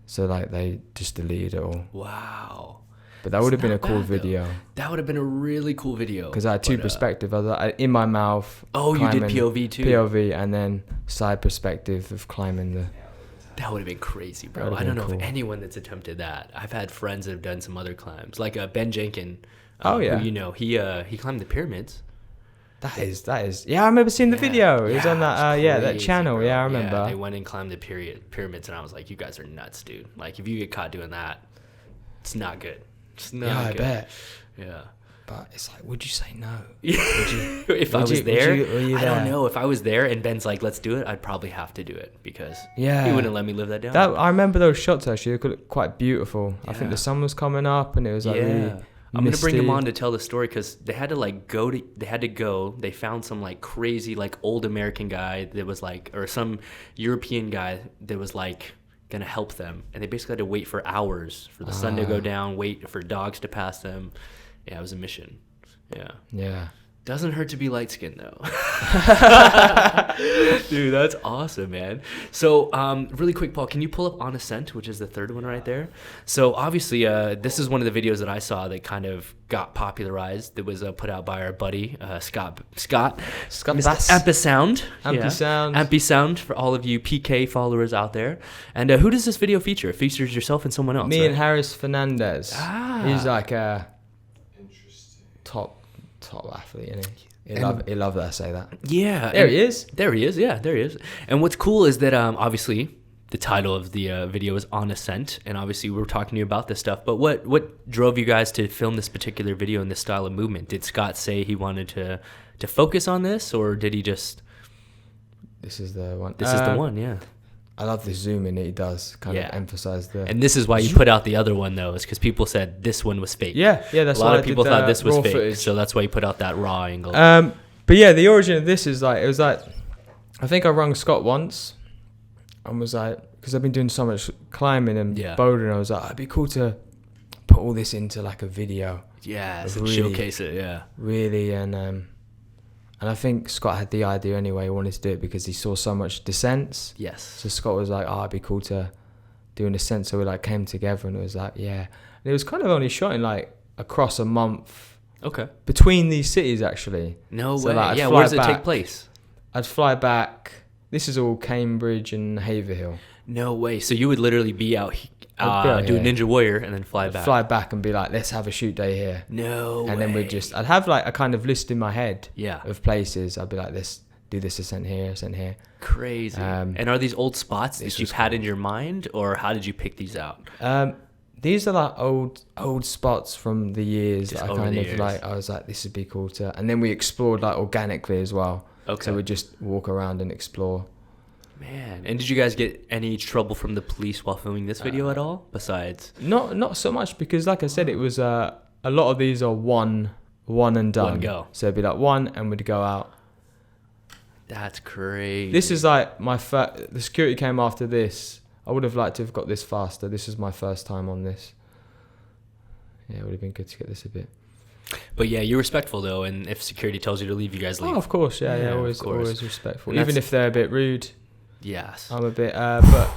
so like they just deleted it all. Wow. But that would have been a cool video. That would have been a really cool video. Because I had two perspectives. I was like, in my mouth. Oh, you did POV too? POV and then side perspective of climbing the... That would have been crazy, bro. I don't know if anyone that's attempted that. I've had friends that have done some other climbs. Like Ben Jenkin. Who you know, he climbed the pyramids. That is. Yeah, I remember seeing the video. It was on that, that channel. Bro. Yeah, I remember. Yeah, they went and climbed the pyramids, and I was like, you guys are nuts, dude. Like, if you get caught doing that, it's not good. It's not good. I bet. Yeah. But it's like, would you say no? If I was there, I don't know. If I was there and Ben's like, let's do it, I'd probably have to do it because he wouldn't let me live that down. I remember those shots actually. They looked quite beautiful. Yeah. I think the sun was coming up and it was like really I'm going to bring him on to tell the story because they had to they found some like crazy like old American guy that was like, or some European guy that was like going to help them. And they basically had to wait for hours for the sun to go down, wait for dogs to pass them. Yeah, it was a mission. Yeah. Doesn't hurt to be light skinned though. Dude, that's awesome, man. So, really quick, Paul, can you pull up On Ascent, which is the third one right there? So, obviously, this is one of the videos that I saw that kind of got popularized. That was put out by our buddy Scott Bass. Ampisound. Ampisound for all of you PK followers out there. And who does this video feature? It features yourself and someone else. Me and Harris Fernandez. He's like a top athlete, isn't he? He'll love that I say that. Yeah. There he is. Yeah, there he is. And what's cool is that obviously the title of the video is On Ascent, and obviously we were talking to you about this stuff, but what drove you guys to film this particular video in this style of movement? Did Scott say he wanted to focus on this, or did he just... This is the one. This is the one, yeah. I love the zoom in that he does kind of emphasize the... And this is why you put out the other one, though, is because people said this one was fake. Yeah, that's a lot of people thought this was fake, footage. So that's why you put out that raw angle. But yeah, the origin of this is like, it was like, I think I rung Scott once and was like, because I've been doing so much climbing and bouldering, I was like, it'd be cool to put all this into like a video. Yeah, really, showcase it, yeah. Really, and I think Scott had the idea anyway. He wanted to do it because he saw so much descents. Yes. So Scott was like, it'd be cool to do an ascent. So we like came together and it was like, yeah. And it was kind of only shot in like across a month. Okay. Between these cities actually. No way. Like, where does it take place? I'd fly back. This is all Cambridge and Haverhill. No way. So you would literally be out do Ninja Warrior and then fly back. Fly back and be like, let's have a shoot day here. No way. And then I'd have like a kind of list in my head of places. I'd be like, let's do this ascent here. Crazy. And are these old spots that you've had in your mind, or how did you pick these out? These are like old spots from the years that I was like, this would be cool to, and then we explored like organically as well. Okay. So we just walk around and explore. Man, and did you guys get any trouble from the police while filming this video at all? Besides, not so much, because like I said, it was a lot of these are one and done. One go. So it'd be like one, and we'd go out. That's crazy. This is like the security came after this. I would have liked to have got this faster. This is my first time on this. Yeah, it would have been good to get this a bit. But yeah, you're respectful though, and if security tells you to leave, you guys leave. Oh, of course, yeah, always respectful. Even if they're a bit rude. Yes. I'm a bit, but...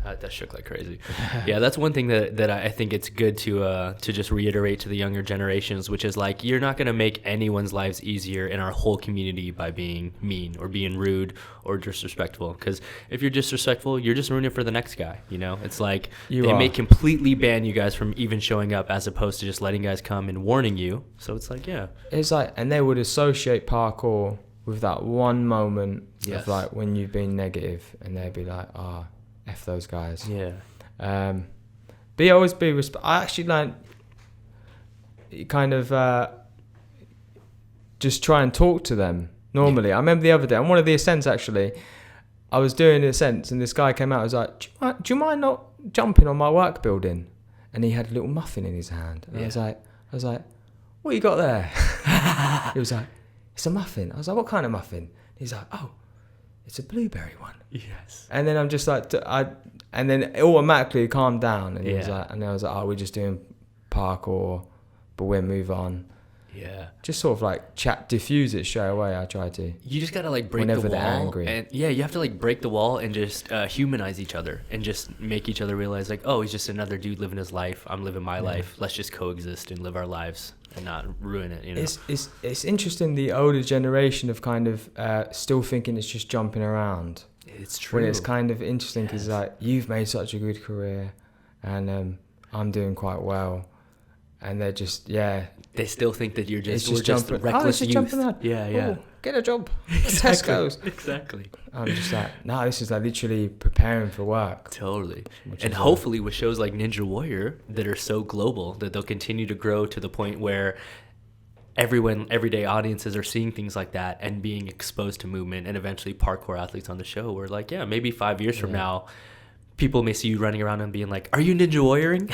That shook like crazy. Yeah, that's one thing that I think it's good to just reiterate to the younger generations, which is like, you're not going to make anyone's lives easier in our whole community by being mean or being rude or disrespectful. Because if you're disrespectful, you're just ruining it for the next guy. You know, it's like they may completely ban you guys from even showing up, as opposed to just letting guys come and warning you. So it's like, yeah. It's like, and they would associate parkour with that one moment of like when you've been negative, and they'd be like, F those guys. Yeah. Always be respect. I actually learned kind of just try and talk to them normally. I remember the other day on one of the ascents actually, I was doing the ascents and this guy came out and was like, do you mind not jumping on my work building? and he had a little muffin in his hand. And I was like, what you got there? He was like, it's a muffin. I was like, what kind of muffin? He's like, oh, it's a blueberry one. Yes. And then I'm just like, and then it automatically calmed down. And he was like, and I was like, oh, we're just doing parkour, but we'll move on. Yeah. Just sort of like diffuse it straight away. I try to. You just gotta like break the wall. Whenever they're angry. And you have to like break the wall and just humanize each other and just make each other realize like, oh, he's just another dude living his life. I'm living my life. Let's just coexist and live our lives and not ruin it. You know. It's interesting. The older generation of kind of still thinking it's just jumping around. It's true. When it's kind of interesting because like you've made such a good career, and I'm doing quite well. And they're just, they still think that you're just jumping. Reckless youth. Jumping out. Yeah. Oh, get a job. Exactly. Tesco's. Exactly. I'm just like, no, this is like literally preparing for work. Totally. And hopefully with shows like Ninja Warrior that are so global that they'll continue to grow to the point where everyday audiences are seeing things like that and being exposed to movement, and eventually parkour athletes on the show where like, maybe 5 years from now, people may see you running around and being like, are you Ninja Warrioring?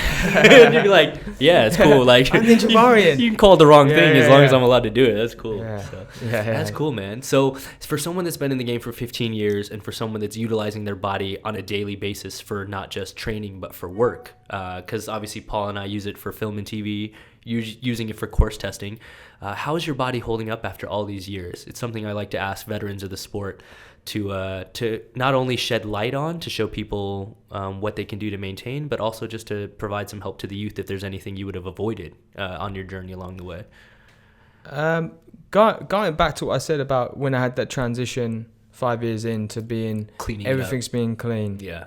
And you'd be like, yeah, it's cool. Like, I'm Ninja Warrioring. You can call it the wrong thing as long as I'm allowed to do it. That's cool. Yeah. So, that's cool, man. So for someone that's been in the game for 15 years and for someone that's utilizing their body on a daily basis for not just training, but for work, because obviously Paul and I use it for film and TV, using it for course testing. How is your body holding up after all these years? It's something I like to ask veterans of the sport to not only shed light on, to show people what they can do to maintain, but also just to provide some help to the youth if there's anything you would have avoided on your journey along the way. Going back to what I said about when I had that transition 5 years into being cleaning, everything's being cleaned. Yeah.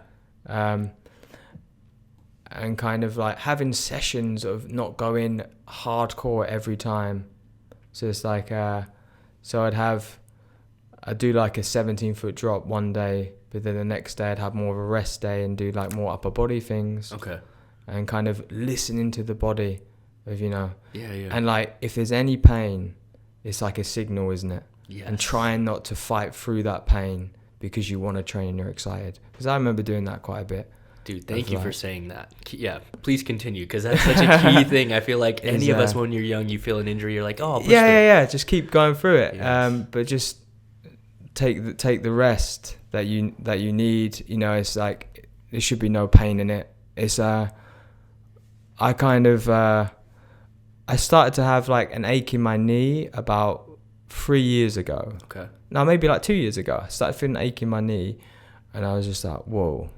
And kind of like having sessions of not going hardcore every time. So it's like, so I'd do like a 17-foot drop one day, but then the next day I'd have more of a rest day and do like more upper body things. Okay. And kind of listening to the body of, Yeah. And like if there's any pain, it's like a signal, isn't it? Yes. And trying not to fight through that pain because you want to train and you're excited. Because I remember doing that quite a bit. Dude, thank you for saying that. Yeah, please continue, because that's such a key thing. I feel like any of us, when you're young, you feel an injury, you're like, oh, just keep going through it. Yes. But just take the rest that you need. It's like there should be no pain in it. It's I started to have like an ache in my knee about 3 years ago. Okay. No, maybe like 2 years ago. I started feeling an ache in my knee, and I was just like, whoa.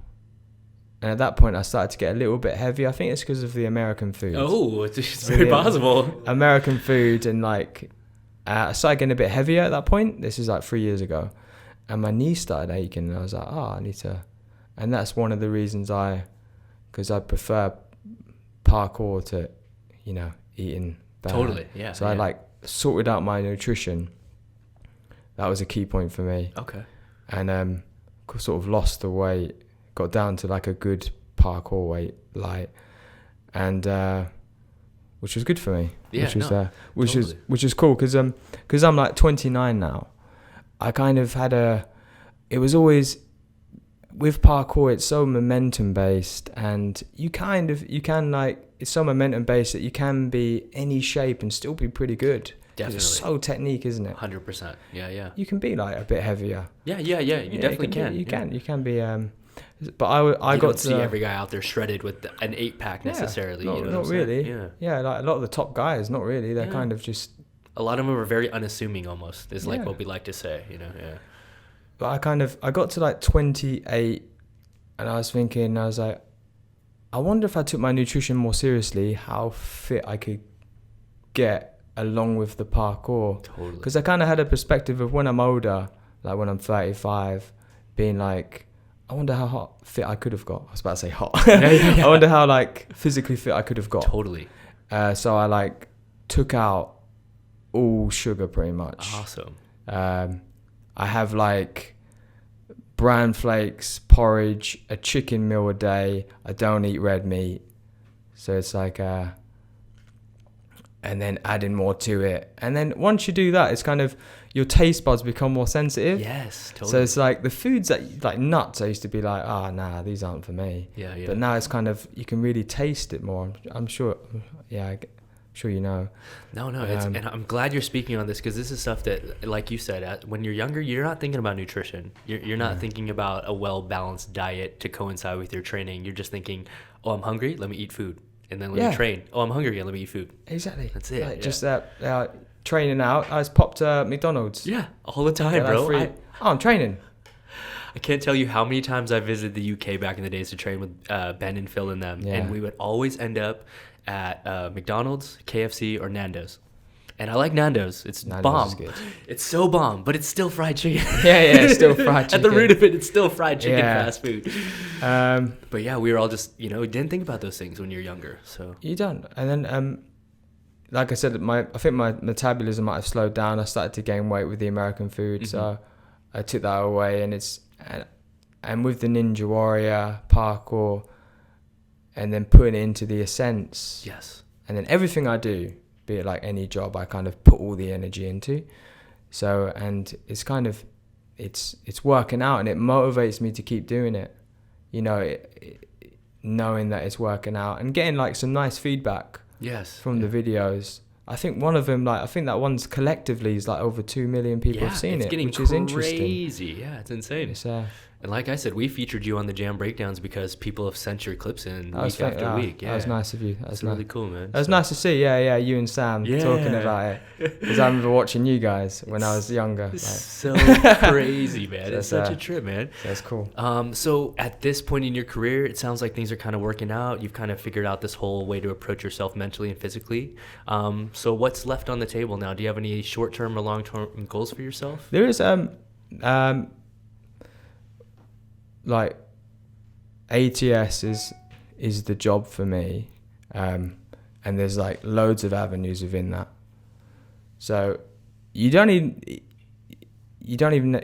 And at that point, I started to get a little bit heavy. I think it's because of the American food. Oh, it's very possible. American food, and like, I started getting a bit heavier at that point. This is like 3 years ago. And my knee started aching, and I was like, I need to. And that's one of the reasons because I prefer parkour to, eating bad. Totally, yeah. So I like sorted out my nutrition. That was a key point for me. Okay. And sort of lost the weight. Got down to like a good parkour weight, light, and which was good for me. Yeah, which is cool because I'm like 29 now. I kind of had it was always with parkour. It's so momentum based, and it's so momentum based that you can be any shape and still be pretty good. Definitely. It's so technique, isn't it? 100%. Yeah. You can be like a bit heavier. Yeah. You definitely can. You can be. But I you got don't to see every guy out there shredded with an 8-pack necessarily. Not really. Yeah, like a lot of the top guys, not really. They're kind of just. A lot of them are very unassuming, almost. Is like what we like to say, Yeah. But I got to like 28, and I was like, I wonder if I took my nutrition more seriously, how fit I could get along with the parkour. Totally. Because I kind of had a perspective of when I'm older, like when I'm 35, being like, I wonder how fit I could have got. I was about to say hot. I wonder how like physically fit I could have got. Totally. So I like took out all sugar pretty much. Awesome. I have like bran flakes, porridge, a chicken meal a day. I don't eat red meat. So it's like, and then adding more to it. And then once you do that, it's kind of your taste buds become more sensitive. Yes, totally. So it's like the foods that like nuts, I used to be like, nah, these aren't for me. Yeah. But now it's kind of, you can really taste it more. I'm sure. Yeah, I'm sure you know. No, and I'm glad you're speaking on this, because this is stuff that, like you said, when you're younger, you're not thinking about nutrition. You're not thinking about a well-balanced diet to coincide with your training. You're just thinking, oh, I'm hungry, let me eat food. And then let me train. Oh, I'm hungry again, let me eat food. Exactly. That's it. Like, just training out. I just popped McDonald's. Yeah, all the time, bro. I'm training. I can't tell you how many times I visited the UK back in the days to train with Ben and Phil and them. Yeah. And we would always end up at McDonald's, KFC, or Nando's. And I like Nando's. It's Nando's bomb. Is good. It's so bomb, but it's still fried chicken. Yeah, it's still fried chicken. At the root of it, it's still fried chicken fast food. But yeah, we were all just, didn't think about those things when you're younger. So you don't. And then, like I said, I think my metabolism might have slowed down. I started to gain weight with the American food, so I took that away. And with the Ninja Warrior, Parkour, and then putting it into the Ascents. Yes. And then everything I do, be it like any job, I kind of put all the energy into. So, and it's kind of, it's working out, and it motivates me to keep doing it. Knowing that it's working out and getting like some nice feedback. Yes. From the videos. I think one of them, I think that one's collectively is like over 2 million people have seen it, which is interesting. Crazy. Yeah, it's insane. And like I said, we featured you on the Jam Breakdowns because people have sent your clips in week after week. Yeah, that was nice of you. That's really cool, man. That was nice to see. Yeah, you and Sam talking about it. Because I remember watching you guys when I was younger. So crazy, man. It's such a trip, man. That's cool. So at this point in your career, it sounds like things are kind of working out. You've kind of figured out this whole way to approach yourself mentally and physically. So what's left on the table now? Do you have any short-term or long-term goals for yourself? There is like ATS is the job for me, and there's like loads of avenues within that. So you don't even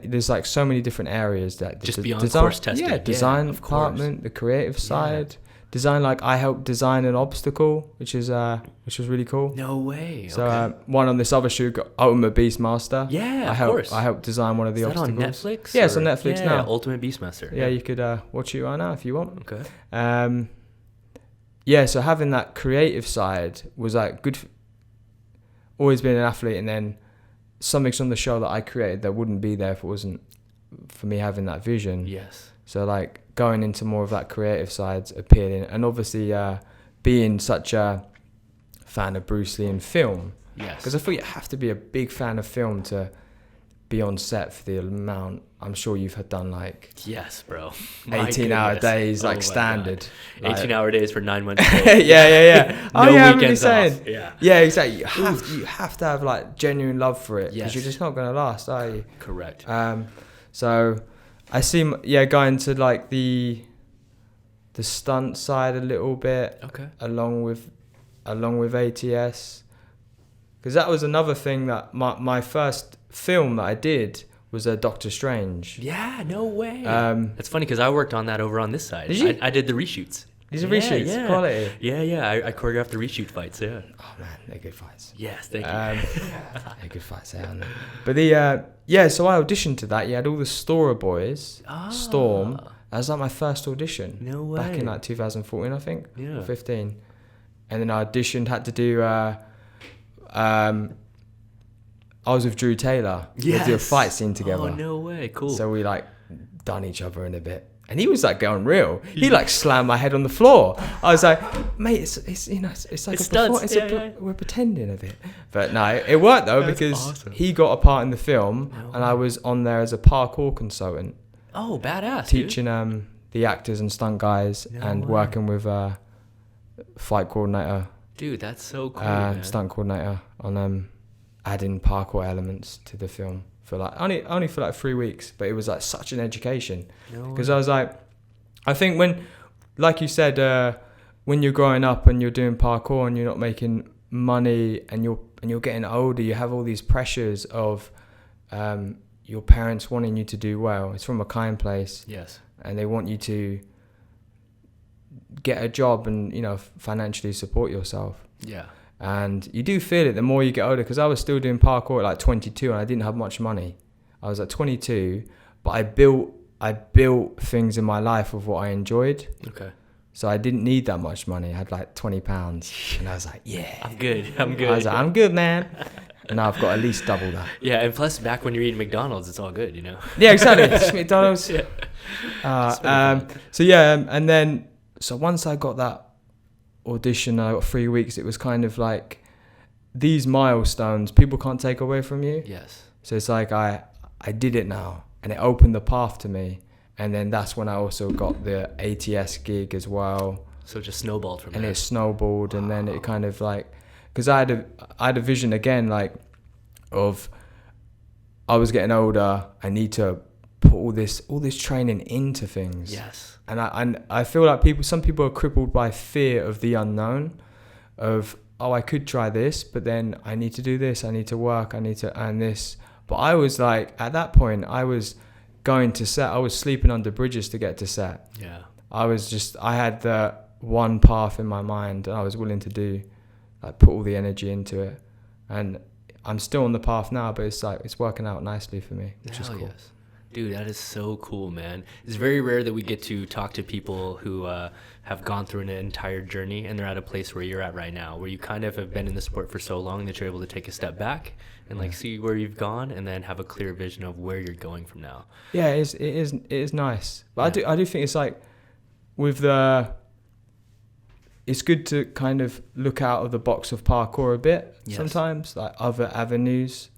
there's like so many different areas that just beyond course testing. Design department, the creative side. Design, like I helped design an obstacle, which was really cool. No way. So one on this other shoe got Ultimate Beastmaster. Yeah, of course. I helped design one of the obstacles. Is that on Netflix? Yeah, it's on Netflix now. Ultimate Beastmaster. Yeah, you could watch it right now if you want. Okay. So having that creative side was like good. Always been an athlete, and then something's on the show that I created that wouldn't be there if it wasn't for me having that vision. Yes. So like going into more of that creative side's appealing, and obviously being such a fan of Bruce Lee in film. Yes. Because I thought you have to be a big fan of film to be on set for the amount. I'm sure you've done like 18-hour days, like standard. 18-hour days for 9 months. Yeah. No weekends off. Yeah, exactly. You have to have like genuine love for it, because you're just not going to last, are you? Correct. So I see, going to like the stunt side a little bit. Okay. Along with ATS, because that was another thing that my first film that I did was a Doctor Strange. Yeah, no way. That's funny because I worked on that over on this side. Did you? I did the reshoots. These are reshoots, quality. Yeah. I choreographed the reshoot fights. Yeah. Oh man, they're good fights. Yes, thank you. They're good fights, aren't they? But so I auditioned to that. You had all the Stora boys. Storm. That was like my first audition. No way. Back in like 2014, I think. Yeah. Or 15. And then I auditioned. Had to do. I was with Drew Taylor. Yes. We had to do a fight scene together. Oh no way! Cool. So we like done each other in a bit. And he was like going real. He like slammed my head on the floor. I was like, mate, it's like it's stunts. We're pretending a bit. But no, it worked though. That's because awesome. He got a part in the film, and I was on there as a parkour consultant. Oh, badass! Teaching the actors and stunt guys, working with fight coordinator. Dude, that's so cool. Man. Stunt coordinator on adding parkour elements to the film. For like only for like 3 weeks, but it was like such an education, because I was like, I think when, like you said, when you're growing up and you're doing parkour and you're not making money and you're getting older, you have all these pressures of your parents wanting you to do well. It's from a kind place, yes, and they want you to get a job and financially support yourself. Yeah, And you do feel it the more you get older, because I was still doing parkour at like 22 and I didn't have much money. I was at 22, but I built things in my life of what I enjoyed. Okay. So I didn't need that much money. I had like £20 and I was like, yeah. I'm good. I was like, I'm good, man. And now I've got at least double that. Yeah, and plus back when you're eating McDonald's, it's all good, you know? Yeah, exactly. McDonald's. Yeah. And then, so once I got that audition, I got 3 weeks, it was kind of like these milestones people can't take away from you. Yes. So it's like I did it now, and it opened the path to me. And then that's when I also got the ATS gig as well. So it just snowballed from there. And it snowballed, and then it kind of like, because I had a vision again, like, of I was getting older, I need to put all this training into things. Yes. And I feel like some people are crippled by fear of the unknown, of, oh, I could try this, but then I need to do this, I need to work, I need to earn this. But I was like, at that point, I was going to set, I was sleeping under bridges to get to set. Yeah. I had the one path in my mind, and I was willing to do, like, put all the energy into it. And I'm still on the path now, but it's like, it's working out nicely for me, which is cool. Yes. Dude, that is so cool, man. It's very rare that we get to talk to people who have gone through an entire journey and they're at a place where you're at right now, where you kind of have been in the sport for so long that you're able to take a step back and like see where you've gone and then have a clear vision of where you're going from now. Yeah, it is nice. But yeah. I do think it's like it's good to kind of look out of the box of parkour a bit. Yes. Sometimes, like other avenues,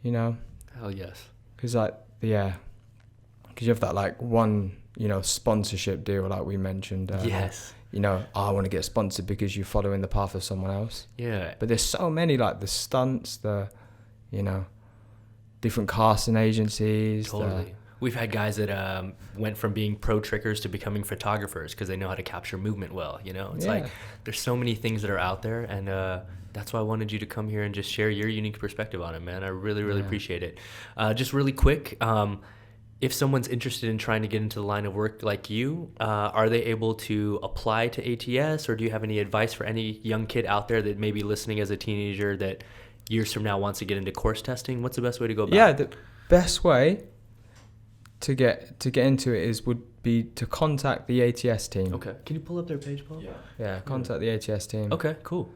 you know. Hell yes. Because because you have that like one, sponsorship deal like we mentioned. Yes. I want to get sponsored because you're following the path of someone else. Yeah. But there's so many, like the stunts, different casting agencies. Totally. We've had guys that went from being pro trickers to becoming photographers because they know how to capture movement well. It's like there's so many things that are out there, and that's why I wanted you to come here and just share your unique perspective on it, man. I really, really appreciate it. Just really quick, if someone's interested in trying to get into the line of work like you, are they able to apply to ATS, or do you have any advice for any young kid out there that may be listening as a teenager that years from now wants to get into course testing? What's the best way to go about it? Yeah, the best way to get into it would be to contact the ATS team. Okay. Can you pull up their page, Paul? Yeah, contact the ATS team. Okay, cool.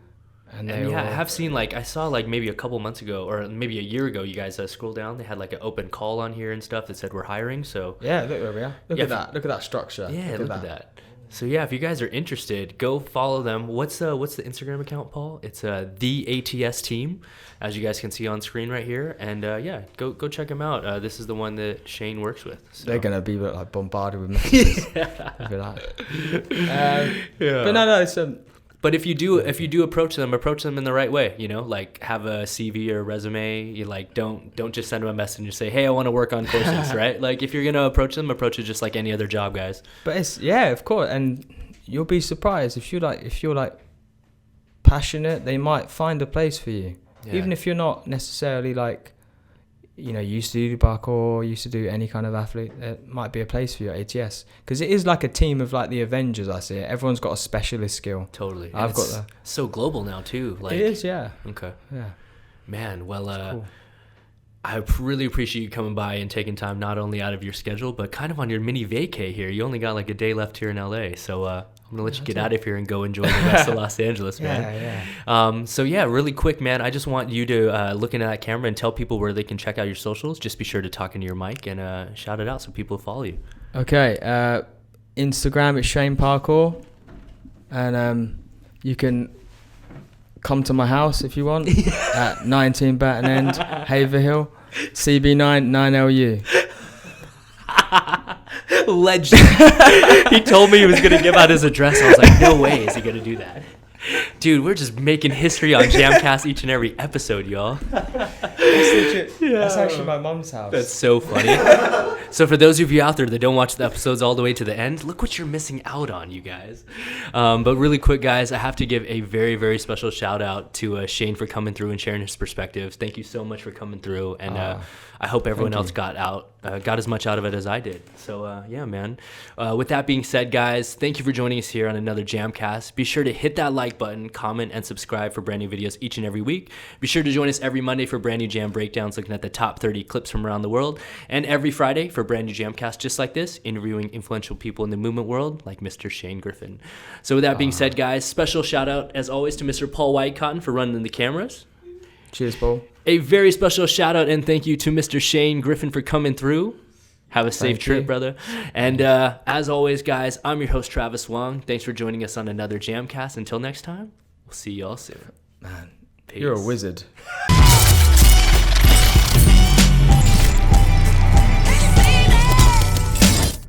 And I have seen, I saw maybe a couple months ago or maybe a year ago, you guys scroll down, they had an open call on here and stuff that said we're hiring. So yeah, look where we are. Look at that. Look at that structure. Yeah, look at that. So yeah, if you guys are interested, go follow them. What's the Instagram account, Paul? It's the ATS team, as you guys can see on screen right here. And go check them out. This is the one that Shane works with. So. They're gonna be bombarded with messages. Look at that. But no, it's But if you do approach them in the right way, have a CV or a resume. You don't just send them a message and say, hey, I want to work on courses, right? If you're gonna approach it just like any other job, guys. But it's of course, and you'll be surprised if you're passionate, they might find a place for you, even if you're not necessarily used to do parkour, used to do any kind of athlete. There might be a place for you at ATS, because it is like a team of the Avengers. I see it. Everyone's got a specialist skill. Totally. So global now too. It is, yeah. Okay. Yeah. Man, well, cool. I really appreciate you coming by and taking time not only out of your schedule, but kind of on your mini vacay here. You only got a day left here in LA, so I'm gonna let you get out of here and go enjoy the rest of Los Angeles, man. Yeah. Really quick, man. I just want you to look into that camera and tell people where they can check out your socials. Just be sure to talk into your mic and shout it out so people follow you. Okay. Instagram is Shane Parkour, and you can come to my house if you want at 19 Baton End, Haverhill, CB9 9LU. Legend. He told me he was going to give out his address. I was like, no way is he going to do that. Dude, we're just making history on JAMCast each and every episode, y'all. That's legit. Yeah. That's actually my mum's house. That's so funny. So for those of you out there that don't watch the episodes all the way to the end, look what you're missing out on, you guys. But really quick, guys, I have to give a very, very special shout out to Shane for coming through and sharing his perspectives. Thank you so much for coming through. And I hope everyone else got as much out of it as I did. So yeah, man. With that being said, guys, thank you for joining us here on another JAMCast. Be sure to hit that like button, comment, and subscribe for brand new videos each and every week. Be sure to join us every Monday for brand new jam breakdowns, looking at the top 30 clips from around the world, and every Friday for brand new JAMCast just like this, interviewing influential people in the movement world like Mr. Shane Griffin. So with that being said, guys, special shout out as always to Mr. Paul Whitecotton for running the cameras. Cheers, Paul. A very special shout out and thank you to Mr. Shane Griffin for coming through. Have a safe trip, brother. And as always, guys, I'm your host, Travis Wong. Thanks for joining us on another JAMCast. Until next time, we'll see y'all soon. Man, Peace. You're a wizard.